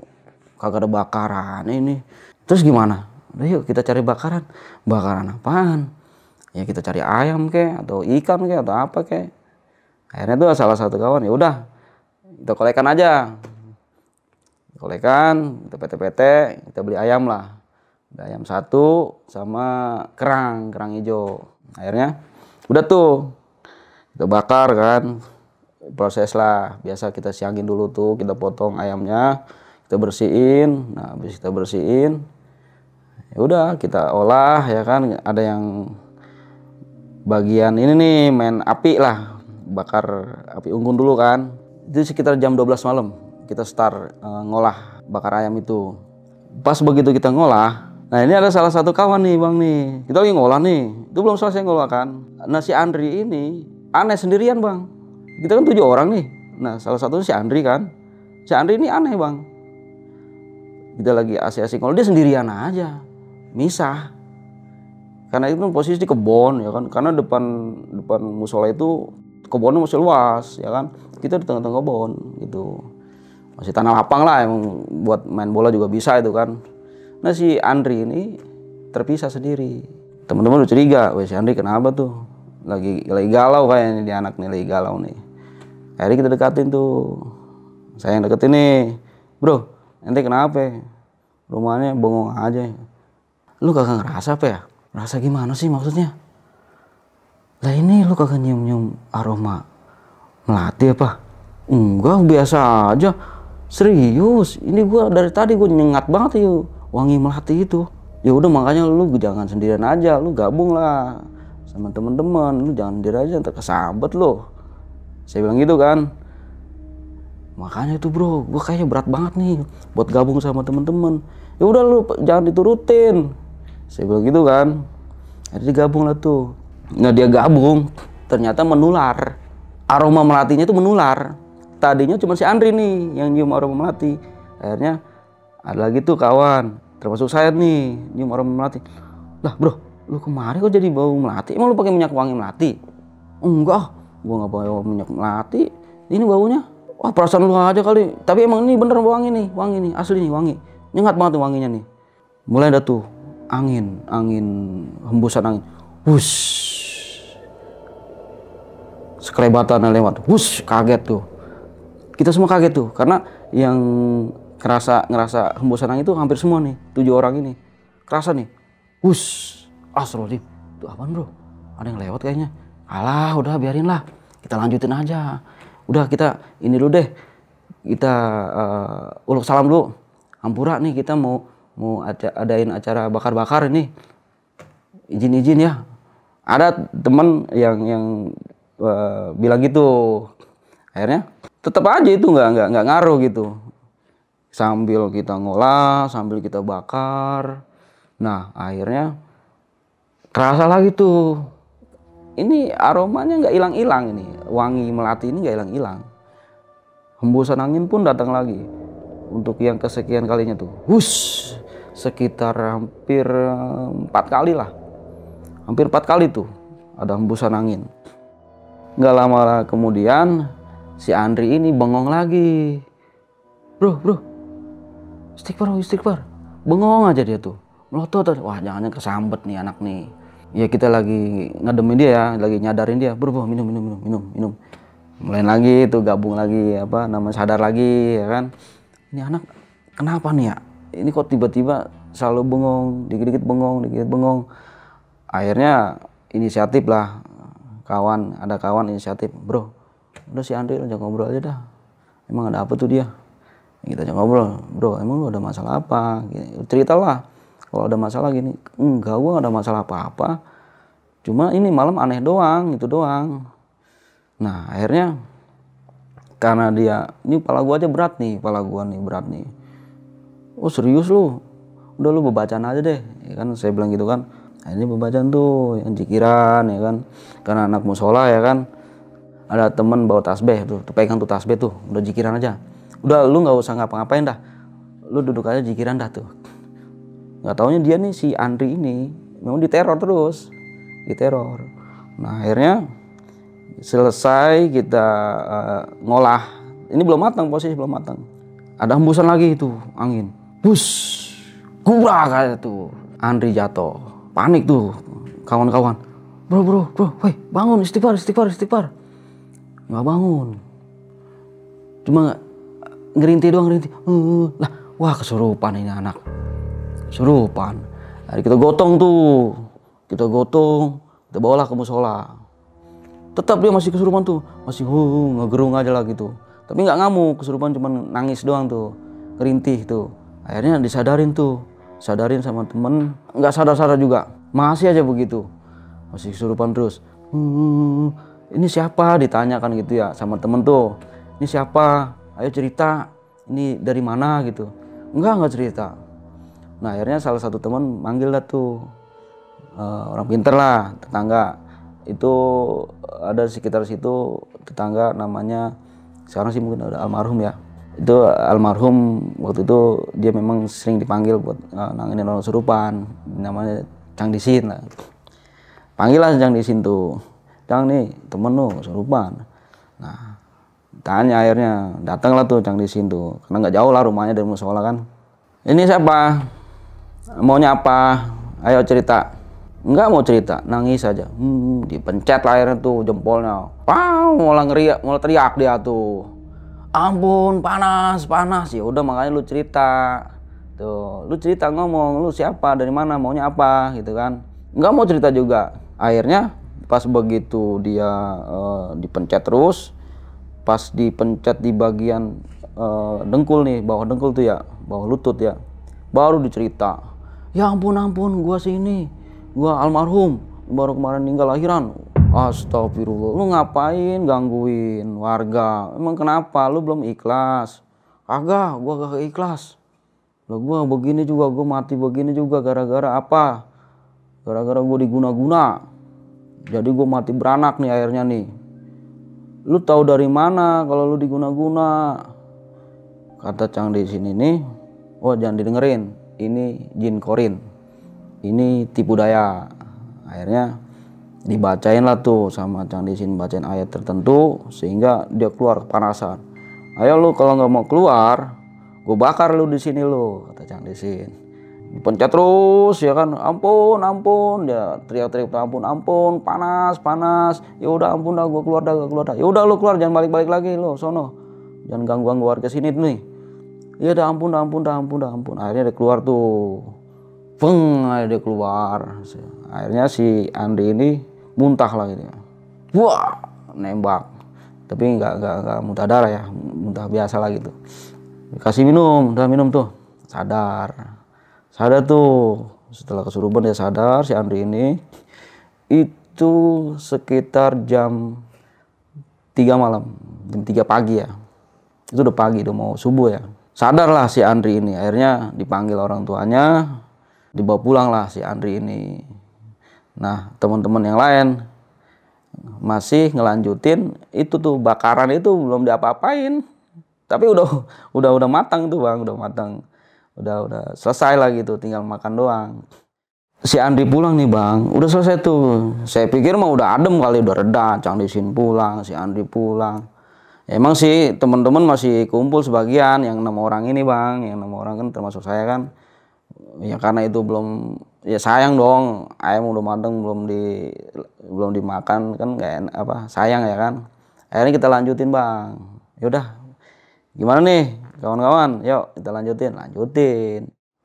kagak ada bakaran ini. Terus gimana? Udah yuk kita cari bakaran. Bakaran apaan? Ya kita cari ayam kek atau ikan kek atau apa kek. Akhirnya tuh salah satu kawan ya udah kita kolekan aja. Kolekan, kita pete-pete, kita beli ayam lah. Ada ayam 1 sama kerang hijau. Akhirnya udah tuh kita bakar kan. Proses lah, biasa kita siangin dulu tuh, kita potong ayamnya, kita bersihin. Nah, habis kita bersihin ya udah kita olah ya kan. Ada yang bagian ini nih main api lah, bakar api unggun dulu kan. Itu sekitar jam 12 malam kita start ngolah bakar ayam itu. Pas begitu kita ngolah, nah ini ada salah satu kawan nih bang nih, kita lagi ngolah nih, itu belum selesai ngolah kan. Nah si Andri ini aneh sendirian bang, kita kan 7 orang nih. Nah salah satunya si Andri kan, si Andri ini aneh bang. Kita lagi asik-asik ngolah, dia sendirian aja, misah. Karena itu posisi di kebon ya kan, karena depan musola itu kebunnya masih luas ya kan, kita di tengah-tengah kebon gitu. Masih tanah lapang lah, emang buat main bola juga bisa itu kan. Nah si Andri ini terpisah sendiri. Teman-teman udah curiga, weh si Andri kenapa tuh? Lagi galau kayaknya dia anak nih, lagi galau nih. Akhirnya kita dekatin tuh. Saya yang deketin nih. Bro, ente kenapa? Rumahnya bengong aja. Lu kagak ngerasa apa ya? Ngerasa gimana sih maksudnya? Lah ini lu kagak nyium-nyium aroma melati apa? Enggak, biasa aja. Serius, ini gua dari tadi gua nyengat banget yuk wangi melati itu. Ya udah makanya lu jangan sendirian aja, lu gabung lah sama teman-teman, lu jangan sendiri aja ntar kesambet lu. Saya bilang gitu kan. Makanya itu bro, gua kayaknya berat banget nih buat gabung sama teman-teman. Ya udah lu jangan diturutin. Saya bilang gitu kan. Akhirnya gabung lah tuh. Nah dia gabung, ternyata menular. Aroma melatinya itu menular. Tadinya cuma si Andri nih yang nyium aroma melati. Akhirnya ada lagi tuh kawan, termasuk saya nih, nyium aroma melati. Lah bro, lu kemarin kok jadi bau melati? Emang lu pakai minyak wangi melati? Enggak, gua nggak pakai minyak melati. Ini baunya. Wah perasaan lu aja kali. Tapi emang ini bener wangi nih, asli nih wangi. Nyengat banget tuh wanginya nih. Mulai ada tuh angin, hembusan angin. Wush. Sekelebatan lewat. Wush, kaget tuh. Kita semua kaget tuh karena yang ngerasa hembusan angin itu hampir semua nih, 7 orang ini. Kerasa nih. Wush. Astagfirullahaladzim. Tuh apaan bro? Ada yang lewat kayaknya. Alah, udah biarin lah. Kita lanjutin aja. Udah kita ini dulu deh. Kita uluk salam dulu. Hampura nih kita mau adain acara bakar-bakar ini. Izin ya. Ada teman yang bilang gitu. Akhirnya tetap aja itu nggak ngaruh gitu. Sambil kita ngolah, sambil kita bakar. Nah akhirnya kerasa lagi tuh. Ini aromanya nggak hilang-hilang ini. Wangi melati ini nggak hilang-hilang. Hembusan angin pun datang lagi. Untuk yang kesekian kalinya tuh. Wush. Sekitar hampir 4 kali lah. Hampir 4 kali tuh ada hembusan angin. Nggak lama kemudian si Andri ini bengong lagi. Bro, istighfar. Bengong aja dia tuh. Melotot. Wah jangan kesambet nih anak nih. Ya kita lagi ngademin dia ya, lagi nyadarin dia. Bro, minum. Mulai lagi tuh gabung lagi sadar lagi ya kan. Ini anak kenapa nih ya? Ini kok tiba-tiba selalu bengong, dikit-dikit bengong. Akhirnya inisiatif lah. Ada kawan inisiatif, bro, udah si Andri ajak ngobrol aja dah. Emang ada apa tuh dia? Kita ajak ngobrol, bro, emang lu ada masalah apa? Ceritalah, kalau ada masalah gini. Enggak, gua gak ada masalah apa-apa. Cuma ini malam aneh doang, itu doang. Nah akhirnya karena dia, ini kepala gua aja berat nih, Oh serius lu? Udah lu bebacaan aja deh, ya kan saya bilang gitu kan. Nah, ini pembacaan tuh yang zikiran ya kan, karena anak musola ya kan, ada temen bawa tasbih tuh, pegang tuh tasbih tuh, udah zikiran aja, udah lu nggak usah ngapa-ngapain dah, lu duduk aja zikiran dah tuh. Nggak taunya dia nih si Andri ini memang diteror terus, Nah akhirnya selesai kita ngolah, ini belum matang, posisi belum matang, ada hembusan lagi itu angin, bus, gubrak aja tuh, Andri jatuh. Panik tuh kawan-kawan. Bro, woi bangun, istighfar. Nggak bangun. Cuma ngerintih doang. Lah, wah kesurupan ini anak. Kesurupan. Jadi kita gotong, kita bawalah ke musola. Tetap dia masih kesurupan tuh, masih ngegerung aja lah gitu. Tapi nggak ngamuk, kesurupan cuma nangis doang tuh, ngerintih tuh. Akhirnya disadarin sama temen, nggak sadar juga, masih aja begitu, masih kesurupan terus. Ini siapa, ditanyakan gitu ya sama temen tuh, ini siapa, ayo cerita, ini dari mana gitu. Enggak cerita. Nah akhirnya salah satu temen manggil dah tuh, orang pinter lah, tetangga itu ada di sekitar situ, tetangga namanya sekarang sih mungkin ada almarhum ya. Itu almarhum waktu itu dia memang sering dipanggil buat nanganin orang kesurupan, namanya Cang Disin lah. Panggil lah Cang Disin tuh, Cang nih temen lu kesurupan. Nah tanya, akhirnya datanglah tuh Cang Disin tuh, karena nggak jauh lah rumahnya dari musola kan. Ini siapa, maunya apa, ayo cerita. Nggak mau cerita, nangis aja. Dipencet lah akhirnya tuh jempolnya, mulai teriak dia tuh. Ampun, panas. Ya udah makanya lu cerita. Tuh, lu cerita, ngomong, lu siapa, dari mana, maunya apa gitu kan. Nggak mau cerita juga. Akhirnya pas begitu dia dipencet terus, pas dipencet di bagian dengkul nih, bawah dengkul tuh ya, bawah lutut ya, baru dicerita. Ya ampun, gua sini, gua almarhum, baru kemarin meninggal lahiran. Astagfirullah, lu ngapain gangguin warga? Emang kenapa? Lu belum ikhlas? Kagak, gua gak ikhlas. Lah gua begini juga, gua mati begini juga gara-gara apa? Gara-gara gua diguna-guna. Jadi gue mati beranak nih airnya nih. Lu tahu dari mana kalau lu diguna-guna? Kata Cang di sini nih, oh jangan didengerin, ini jin korin, ini tipu daya. Akhirnya dibacain lah tuh sama Cang di sini, bacain ayat tertentu sehingga dia keluar kepanasan. Ayo lu kalau nggak mau keluar, gue bakar lu di sini lu, kata Cang di sini. Dipencet terus ya kan, ampun ampun, dia teriak-teriak ampun ampun, panas panas, ya udah ampun dah, gue keluar dah, ya udah lu keluar, jangan balik lagi lu sono, jangan ganggu warga sini nih. Ya udah ampun dah. Akhirnya dia keluar tuh, akhirnya dia keluar. Akhirnya si Andri ini muntah lah gitu, wah nembak, tapi nggak muntah darah ya, muntah biasa lah gitu. Dikasih minum, udah minum tuh, sadar tuh. Setelah kesurupan dia sadar si Andri ini. Itu sekitar jam 3 malam, jam 3 pagi ya, itu udah pagi, udah mau subuh ya. Sadarlah si Andri ini, akhirnya dipanggil orang tuanya, dibawa pulang lah si Andri ini. Nah teman-teman yang lain masih ngelanjutin itu tuh, bakaran itu belum diapa-apain, tapi udah matang tuh bang, udah selesai lah gitu, tinggal makan doang. Si Andri pulang nih bang, udah selesai tuh. Saya pikir mah udah adem kali, udah reda. Cang Disin pulang, si Andri pulang. Ya, emang sih teman-teman masih kumpul sebagian, yang 6 orang ini bang, yang 6 orang kan termasuk saya kan. Ya karena itu belum, ya sayang dong, ayam udah mateng belum dimakan kan, kayak apa, sayang ya kan. Akhirnya kita lanjutin bang. Yaudah, gimana nih kawan-kawan, yuk kita lanjutin.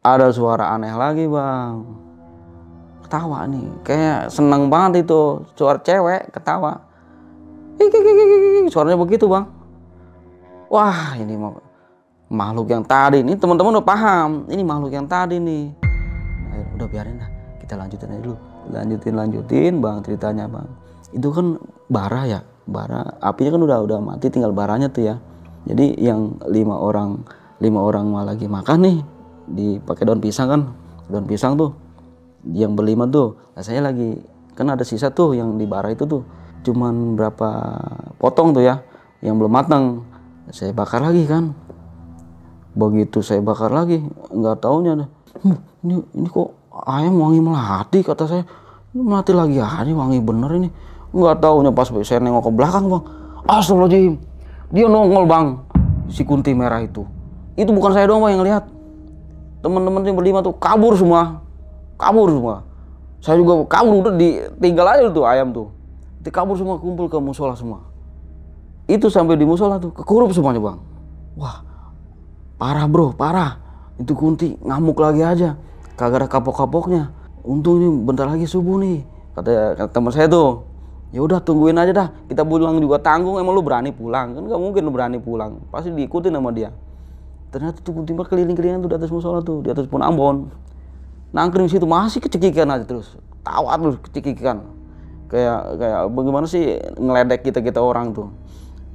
Ada suara aneh lagi bang, ketawa nih, kayak seneng banget itu, suara cewek ketawa, suaranya begitu bang. Wah ini makhluk yang tadi, ini teman-teman udah paham, ini makhluk yang tadi nih. Udah biarin dah, kita lanjutin aja dulu. Lanjutin bang ceritanya bang. Itu kan bara ya, apinya kan udah mati, tinggal baranya tuh ya. Jadi yang 5 orang mah lagi makan nih, dipakai daun pisang kan, daun pisang tuh, yang berlima tuh. Nah, saya lagi, kan ada sisa tuh yang di bara itu tuh, cuman berapa potong tuh ya, yang belum matang. Saya bakar lagi kan. Begitu saya bakar lagi, nggak taunya ini kok ayam wangi melati, kata saya. Ini melati lagi aja, wangi bener ini. Nggak taunya pas saya nengok ke belakang bang, astagfirullahaladzim, dia nongol bang, si kunti merah itu. Itu bukan saya doang bang yang lihat, teman-teman yang berlima tuh kabur semua. Saya juga kabur, udah ditinggal aja tuh ayam tuh. Kabur semua, kumpul ke musola semua. Itu sampai di musola tuh kekurup semuanya bang. Wah parah bro, parah. Itu kunti ngamuk lagi aja, kagak ada kapok-kapoknya. Untung ini bentar lagi subuh nih, kata teman saya tuh. Ya udah tungguin aja dah, kita pulang juga tanggung. Emang lu berani pulang? Kan gak mungkin lu berani pulang, pasti diikutin sama dia. Ternyata tuh kunti keliling-keliling tuh di atas musola tuh, di atas pohon Ambon, nangkring situ, masih kecekikan aja terus, tawa terus kecekikan. Kayak bagaimana sih ngeledek kita orang tuh.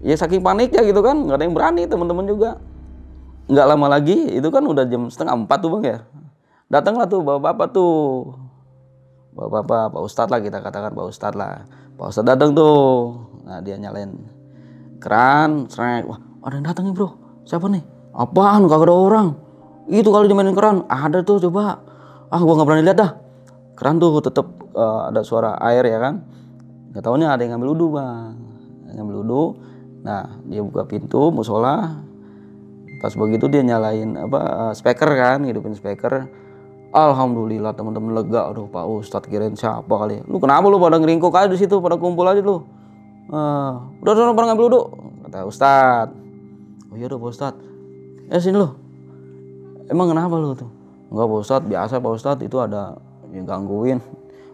Ya saking paniknya gitu kan, nggak ada yang berani, teman-teman juga. Nggak lama lagi, itu kan udah jam 3:30 tuh bang ya. Datanglah tuh bapak-bapak tuh, bapak-bapak, Pak Ustadz lah, kita katakan Pak Ustadz lah. Pak Ustadz datang tuh, nah dia nyalain keran, srek. Wah ada yang datang nih bro, siapa nih? Apaan, kagak ada orang. Itu kali dimainin keran, ada tuh, coba. Gua nggak berani lihat dah. Keran tuh tetep ada suara air ya kan. Nggak taunya ada yang ngambil wudhu bang, Nah dia buka pintu musola. Pas begitu dia nyalain speaker kan, hidupin speaker. Alhamdulillah teman-teman lega. Aduh Pak Ustadz kirain siapa kali. Lu kenapa lu pada ngeringkuk aja di situ, pada kumpul aja lu. Udah pada ngambil wudhu, kata Ustadz. Oh iya udah Pak Ustadz. Sini lu. Emang kenapa lu tuh? Enggak Pak Ustadz, biasa Pak Ustadz, itu ada yang gangguin.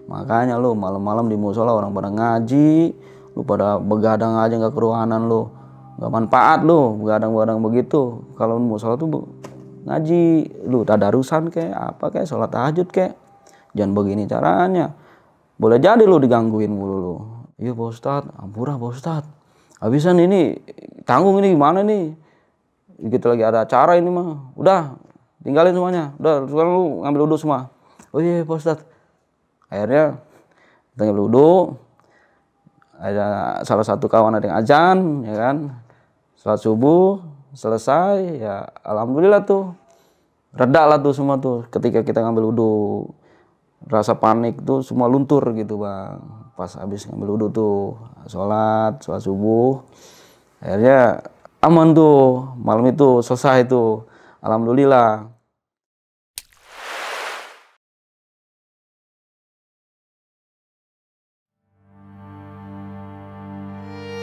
Makanya lu malam-malam di musola orang pada ngaji, lu pada begadang aja nggak keruanan lu. Nggak manfaat lu begadang-begadang begitu. Kalau musola tuh ngaji, lu tadarusan kayak apa kayak sholat tahajud kayak. Jangan begini caranya. Boleh jadi lu digangguin mulu lu. Iya Pak Ustadz, ampura Pak Ustadz. Habisan ini tanggung ini gimana nih? Kita lagi ada acara ini mah. Udah, tinggalin semuanya. Udah, sekarang lu ngambil wudhu semua. Oh iya Pak Ustadz. Akhirnya kita ngambil wudhu. ada salah satu kawan ada yang azan, ya kan, sholat subuh selesai, ya alhamdulillah tuh reda lah tuh semua tuh ketika kita ngambil wudhu, rasa panik tuh semua luntur gitu bang. Pas habis ngambil wudhu tuh sholat subuh, akhirnya aman tuh, malam itu selesai tuh, alhamdulillah.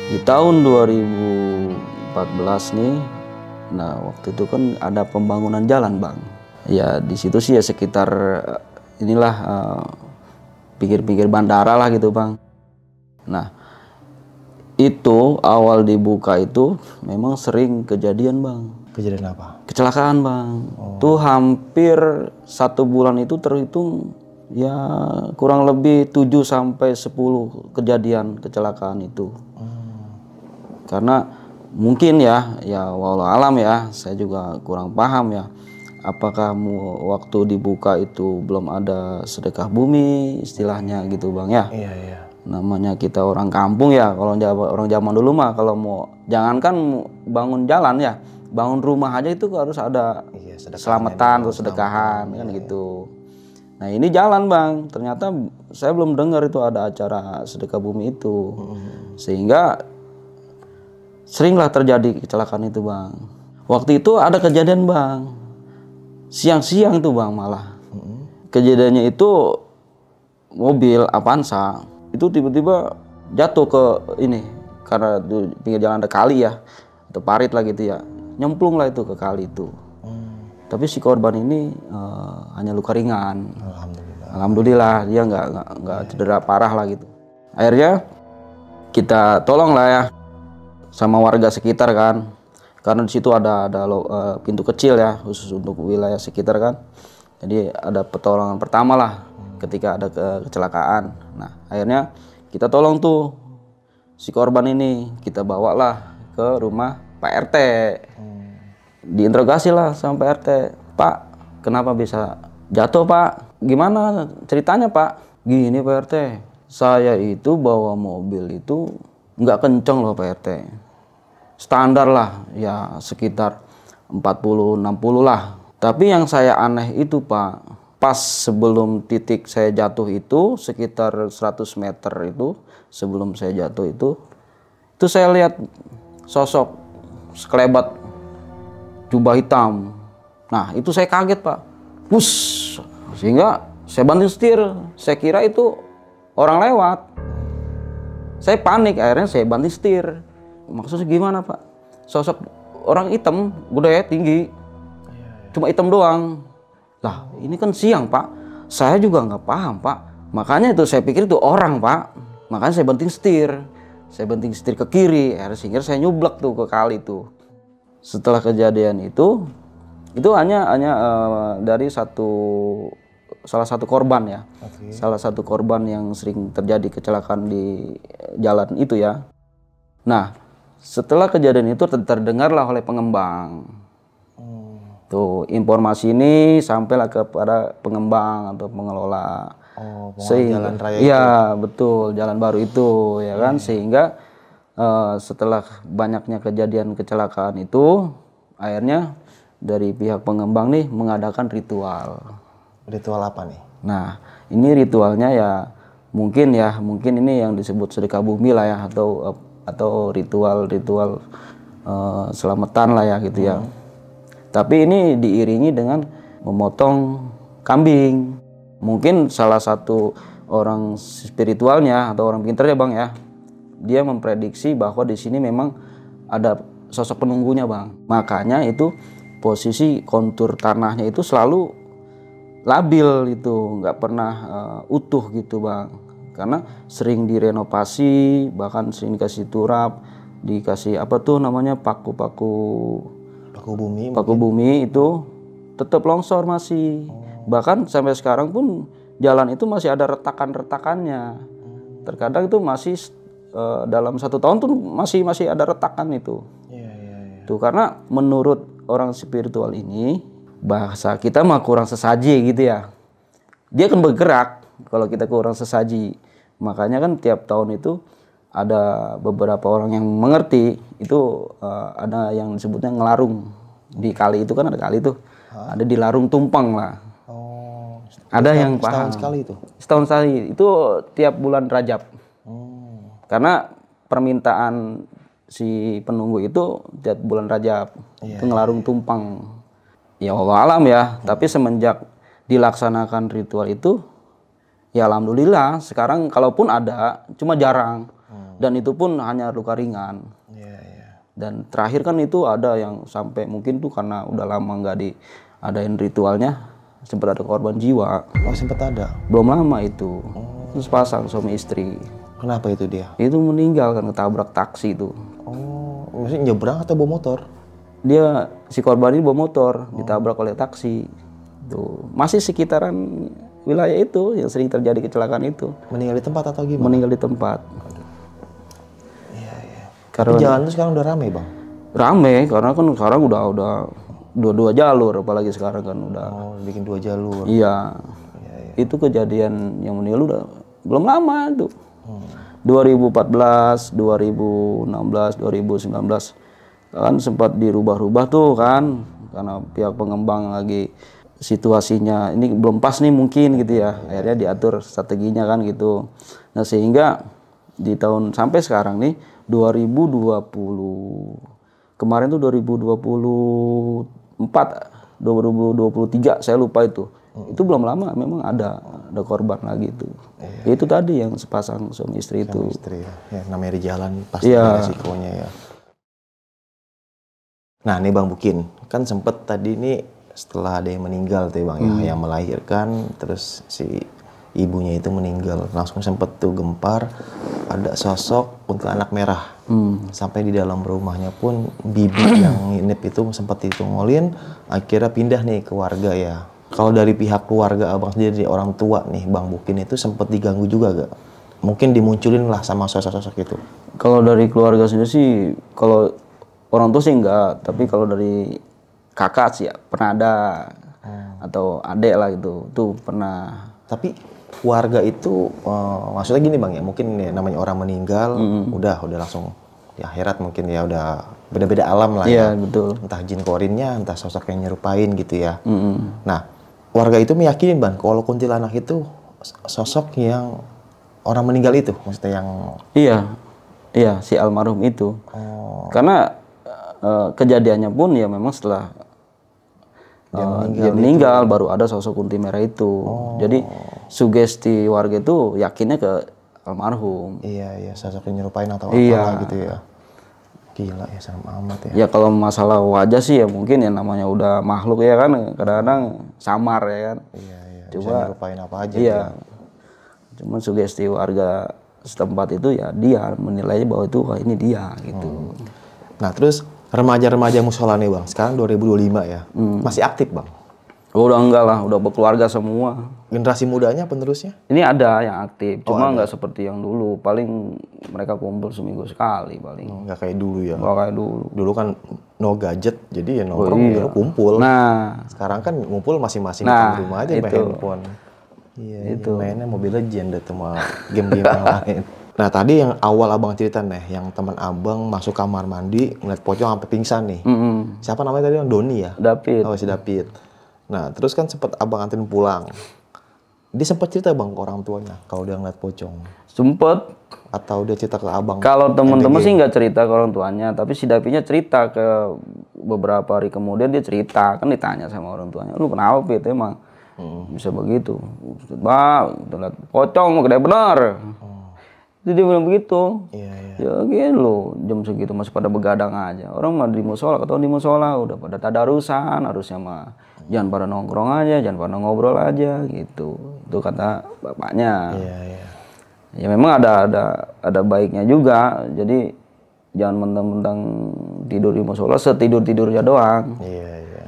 Di tahun 2014 nih, nah waktu itu kan ada pembangunan jalan bang. Ya di situ sih ya sekitar inilah pinggir-pinggir bandara lah gitu bang. Nah itu awal dibuka itu memang sering kejadian bang. Kejadian apa? Kecelakaan bang. Tuh hampir 1 bulan itu terhitung ya kurang lebih 7 sampai 10 kejadian kecelakaan itu. Karena mungkin ya walau alam ya, saya juga kurang paham ya. Apakah waktu dibuka itu belum ada sedekah bumi istilahnya gitu bang ya? Iya. Namanya kita orang kampung ya, kalau orang zaman dulu mah kalau mau jangankan bangun jalan ya, bangun rumah aja itu harus ada selamatan atau sedekahan kan gitu. Nah ini jalan bang, ternyata saya belum dengar itu ada acara sedekah bumi itu, sehingga seringlah terjadi kecelakaan itu bang. Waktu itu ada kejadian bang, siang-siang tuh bang malah. Kejadiannya itu mobil Avanza itu tiba-tiba jatuh ke ini, karena di pinggir jalan ada kali ya, atau parit lah gitu ya, nyemplung lah itu ke kali itu. Tapi si korban ini hanya luka ringan. Alhamdulillah dia nggak cedera parah lah gitu. Akhirnya kita tolong lah ya sama warga sekitar kan, karena di situ ada pintu kecil ya khusus untuk wilayah sekitar kan. Jadi ada pertolongan pertama lah ketika ada kecelakaan. Nah akhirnya kita tolong tuh si korban ini, kita bawa lah ke rumah Pak RT. Diinterogasi lah sama Pak RT. Pak, kenapa bisa jatuh Pak? Gimana ceritanya Pak? Gini Pak RT, saya itu bawa mobil itu nggak kenceng loh Pak RT. Standar lah ya sekitar 40-60 lah. Tapi yang saya aneh itu Pak, pas sebelum titik saya jatuh itu sekitar 100 meter itu sebelum saya jatuh itu saya lihat sosok sekelebat jubah hitam. Nah itu saya kaget Pak, sehingga saya banting setir, saya kira itu orang lewat. Saya panik, akhirnya saya banting setir. Maksudnya gimana Pak? Sosok orang hitam, gede tinggi, cuma hitam doang. Lah ini kan siang Pak, saya juga nggak paham Pak. Makanya itu saya pikir itu orang Pak. Makanya saya banting setir ke kiri, sehingga saya nyublek tuh ke kali tuh. Setelah kejadian itu hanya dari salah satu korban ya, salah satu korban yang sering terjadi kecelakaan di jalan itu ya. Nah setelah kejadian itu terdengarlah oleh pengembang. Tuh informasi ini sampailah kepada pengembang atau pengelola. Jalan raya itu. Iya betul, jalan baru itu ya kan. Sehingga setelah banyaknya kejadian kecelakaan itu, akhirnya dari pihak pengembang nih mengadakan ritual. Ritual apa nih? Nah ini ritualnya ya mungkin ini yang disebut sedekah bumi lah ya, atau ritual selamatan lah ya gitu ya. Tapi ini diiringi dengan memotong kambing. Mungkin salah satu orang spiritualnya atau orang pintar ya bang ya, dia memprediksi bahwa di sini memang ada sosok penunggunya bang. Makanya itu posisi kontur tanahnya itu selalu labil itu, nggak pernah utuh gitu bang. Karena sering direnovasi, bahkan sering dikasih turap, dikasih apa tuh namanya paku bumi itu tetap longsor masih. Bahkan sampai sekarang pun jalan itu masih ada retakan-retakannya. Terkadang itu masih dalam 1 tahun tuh masih ada retakan itu. Tuh karena menurut orang spiritual ini, bahasa kita mah kurang sesaji gitu ya. Dia akan bergerak kalau kita kurang sesaji. Makanya kan tiap tahun itu ada beberapa orang yang mengerti itu ada yang disebutnya ngelarung di kali itu kan ada kali tuh ada di larung tumpeng lah. Ada yang paham. Setahun sekali itu? Setahun sekali itu tiap bulan Rajab. Karena permintaan si penunggu itu tiap bulan Rajab itu ngelarung tumpeng. Ya Allah alam ya. Tapi semenjak dilaksanakan ritual itu, ya alhamdulillah sekarang kalaupun ada cuma jarang. Dan itu pun hanya luka ringan. Dan terakhir kan itu ada yang sampai mungkin tuh karena udah lama nggak diadain ritualnya, sempat ada korban jiwa. Oh sempat ada? Belum lama itu. Terus pasang suami istri. Kenapa itu dia? Itu meninggal kan ketabrak taksi itu. Oh, maksudnya nyebrang atau bawa motor? Dia si korban ini bawa motor, ditabrak oleh taksi. Tuh, masih sekitaran wilayah itu yang sering terjadi kecelakaan itu. Meninggal di tempat atau gimana? Meninggal di tempat. Tapi jalan itu sekarang udah rame bang? Rame, karena kan sekarang udah dua jalur, apalagi sekarang kan udah. Oh, bikin 2 jalur. Iya. Itu kejadian yang meninggal udah belum lama tuh. 2014, 2016, 2019 kan sempat dirubah-rubah tuh kan, karena pihak pengembang lagi situasinya ini belum pas nih mungkin gitu ya. Akhirnya diatur strateginya kan gitu. Nah sehingga di tahun sampai sekarang nih 2020 kemarin tuh 2024 2023 saya lupa itu belum lama memang ada korban lagi itu. Itu tadi yang sepasang suami istri itu. Istri ya, namanya di jalan pasti ada resikonya ya. Nah nih Bang Bukin, kan sempet tadi nih setelah ada yang meninggal tuh Bang ya, yang melahirkan terus si ibunya itu meninggal, langsung sempet tuh gempar ada sosok kuntilanak merah. Sampai di dalam rumahnya pun bibi yang nginep itu sempat ditongolin, akhirnya pindah nih ke warga ya. Kalau dari pihak keluarga abang sendiri, orang tua nih Bang Bukin itu sempat diganggu juga gak? Mungkin dimunculin lah sama sosok-sosok itu. Kalau dari keluarga sendiri sih, kalau orang tua sih enggak, tapi kalau dari kakak sih ya, pernah ada atau adik lah gitu, tuh pernah. Tapi warga itu maksudnya gini Bang ya, mungkin ya, namanya orang meninggal udah langsung di akhirat mungkin ya udah beda-beda alam lah ya. Betul. Entah jin korinnya, entah sosok yang nyerupain gitu ya. Nah, warga itu meyakini Bang kalau kuntilanak itu sosok yang orang meninggal itu, maksudnya yang Iya, si almarhum itu. Karena kejadiannya pun ya memang setelah dia meninggal baru ada sosok kunti merah itu. Jadi sugesti warga itu yakinnya ke almarhum. Iya, sosok yang nyerupain atau apa gitu ya. Gila ya, serem amat ya. Ya kalau masalah wajah sih ya mungkin ya namanya udah makhluk ya kan, kadang-kadang samar ya kan. Iya. Coba nyerupain apa aja. Iya. Cuma sugesti warga setempat itu ya dia menilai bahwa itu wah ini dia gitu. Nah terus remaja-remaja musola nih Bang, sekarang 2025 ya, masih aktif Bang? Udah enggak lah, udah berkeluarga semua. Generasi mudanya penerusnya? Ini ada yang aktif, cuma nggak seperti yang dulu. Paling mereka kumpul seminggu sekali paling. Nggak kayak dulu ya? Nggak kayak dulu. Dulu kan no gadget, jadi ya nongkrong kumpul. Nah. Sekarang kan ngumpul masing-masing di rumah aja main handphone. Iya, itu. Mainnya Mobile Legends sama game-game yang lain. Nah tadi yang awal abang cerita nih, yang teman abang masuk kamar mandi ngeliat pocong sampai pingsan nih. Siapa namanya tadi? Doni ya? David. Oh si David. Nah terus kan sempat abang anterin pulang. Dia sempat cerita Bang ke orang tuanya kalau dia ngeliat pocong. Sempet. Atau dia cerita ke abang? Kalau teman-teman sih nggak cerita ke orang tuanya, tapi si Davidnya cerita ke beberapa hari kemudian dia cerita, kan ditanya sama orang tuanya, lu kenapa Pit emang bisa begitu? Bang, lihat pocong gede bener. Jadi dia bilang begitu. Ya gitu loh, jam segitu masih pada begadang aja. Orang mah di musola, ketahuan di musola udah pada tadarusan, harusnya mah jangan pada nongkrong aja, jangan pada ngobrol aja gitu. Itu kata bapaknya. Ya memang ada baiknya juga. Jadi jangan mentang-mentang tidur di musola setidur-tidurnya doang.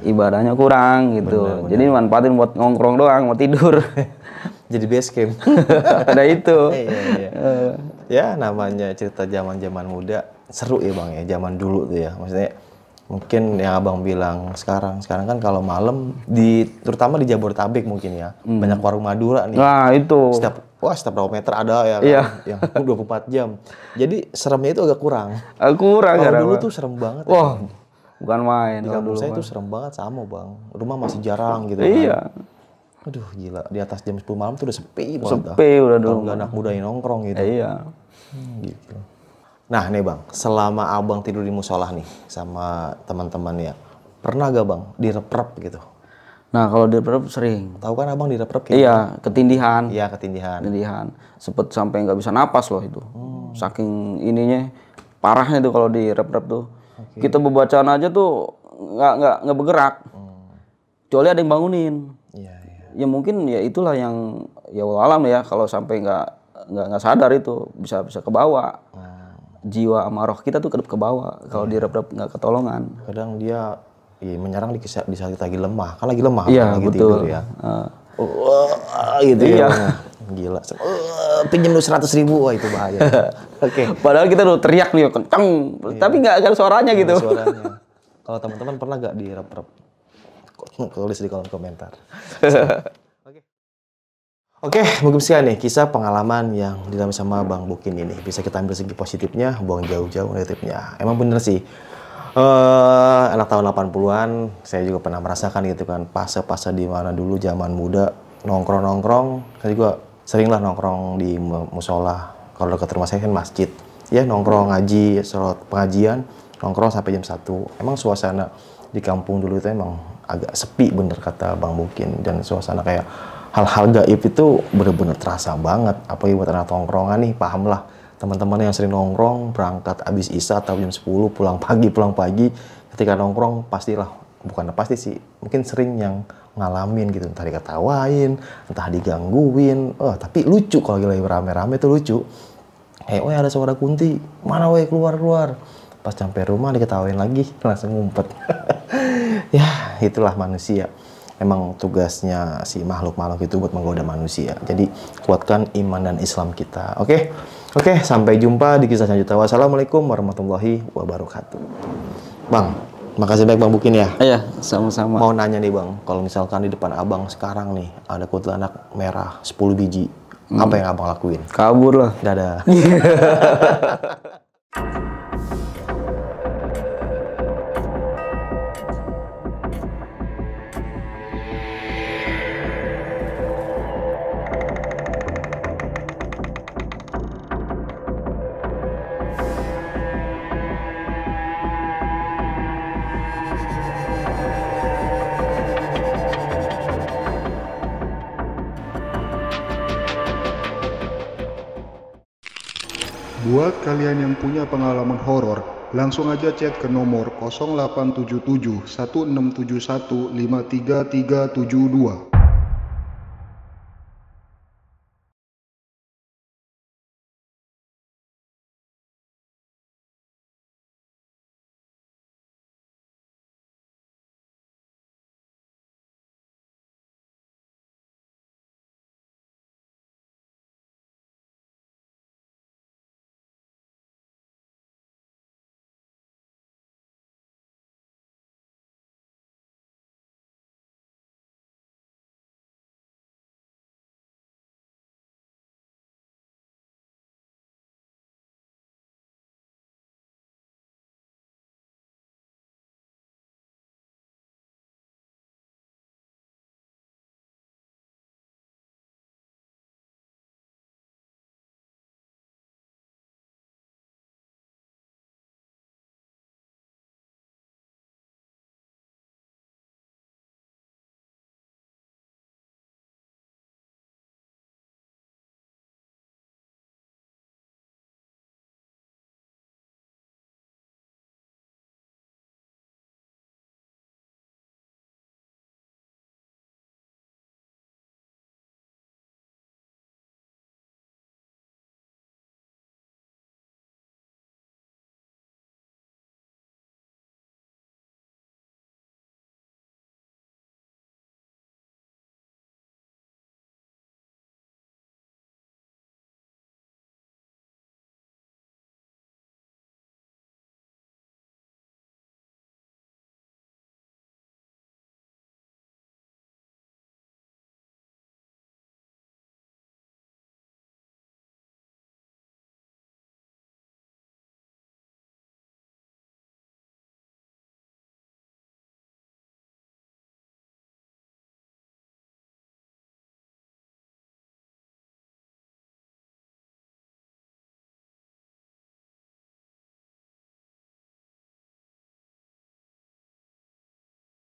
Ibadahnya kurang gitu. Bener. Jadi manfaatin buat nongkrong doang, mau tidur. Jadi base camp. Ada itu. Ya namanya cerita zaman-zaman muda seru ya Bang ya, zaman dulu tuh ya. Maksudnya Mungkin yang abang bilang sekarang kan kalau malam terutama di Jabodetabek mungkin ya banyak warung Madura nih. Nah itu. Setiap berapa meter ada ya kan, yang 24 jam. Jadi seremnya itu agak kurang. Kurang Kalau karena dulu tuh serem banget. Wah, bukan main. Di kampung saya tuh serem banget sama bang. Rumah masih jarang gitu Iya. kan. Aduh gila, di atas jam 10 malam tuh udah sepi banget. Sepi udah dulu. Kalau anak muda yang nongkrong gitu. Iya. Gitu. Nah nih bang, selama abang tidur di musola nih sama teman-teman ya, pernah gak bang direp-rep gitu? Nah kalau direp-rep sering. Tahu kan abang direp-rep gitu? Iya, ketindihan. Iya ketindihan. Ketindihan. Sempet sampai nggak bisa napas loh itu. Saking ininya parahnya tuh kalau direp-rep tuh. Kita bebacaan aja tuh nggak bergerak. Kecuali ada yang bangunin. Iya. Ya mungkin ya itulah yang ya alam ya kalau sampai nggak sadar itu bisa kebawa. Jiwa sama roh kita tuh ke bawah kalau direp-rep nggak ketolongan. Kadang dia menyerang di saat kita lagi lemah. Kan lagi lemah, Iya, lagi betul. tidur ya. Gitu Iya. ya. Gila. Pinjam lu 100.000, wah itu bahaya. Oke. Padahal kita udah teriak nih kenceng, tapi nggak ada suaranya gitu. Suaranya. Kalau teman-teman pernah gak direp-rep? Tulis di kolom komentar. Oke, mungkin sekian nih kisah pengalaman yang dialami sama Bang Bukin ini. Bisa kita ambil segi positifnya, buang jauh-jauh negatifnya. Emang bener sih, anak tahun 80-an, saya juga pernah merasakan gitu kan, fase-fase di mana dulu zaman muda, nongkrong-nongkrong, saya juga sering lah nongkrong di musola. Kalau dekat rumah saya kan masjid. Ya nongkrong ngaji, sholat pengajian, nongkrong sampai jam 1. Emang suasana di kampung dulu itu emang agak sepi bener kata Bang Bukin. Dan suasana kayak hal-hal gaib itu bener-bener terasa banget. Apalagi buat anak tongkrongan nih, paham lah. Teman-teman yang sering nongkrong, berangkat abis isya atau jam 10, pulang pagi. Ketika nongkrong, pastilah, bukan pasti sih, mungkin sering yang ngalamin gitu. Entah diketawain, entah digangguin. Tapi lucu kalau lagi rame-rame tuh lucu. Woi ada suara kunti, mana woi keluar. Pas sampai rumah diketawain lagi, langsung ngumpet. Ya, itulah manusia. Emang tugasnya si makhluk-makhluk itu buat menggoda manusia. Jadi kuatkan iman dan Islam kita. Oke, sampai jumpa di kisah selanjutnya. Wassalamualaikum warahmatullahi wabarakatuh. Bang, makasih banyak Bang Bukin ya. Iya, sama-sama. Mau nanya nih Bang, kalau misalkan di depan abang sekarang nih ada kuntilanak merah 10 biji, apa yang abang lakuin? Kabur lah. Dadah. Buat kalian yang punya pengalaman horor, langsung aja chat ke nomor 0877 1671 53372.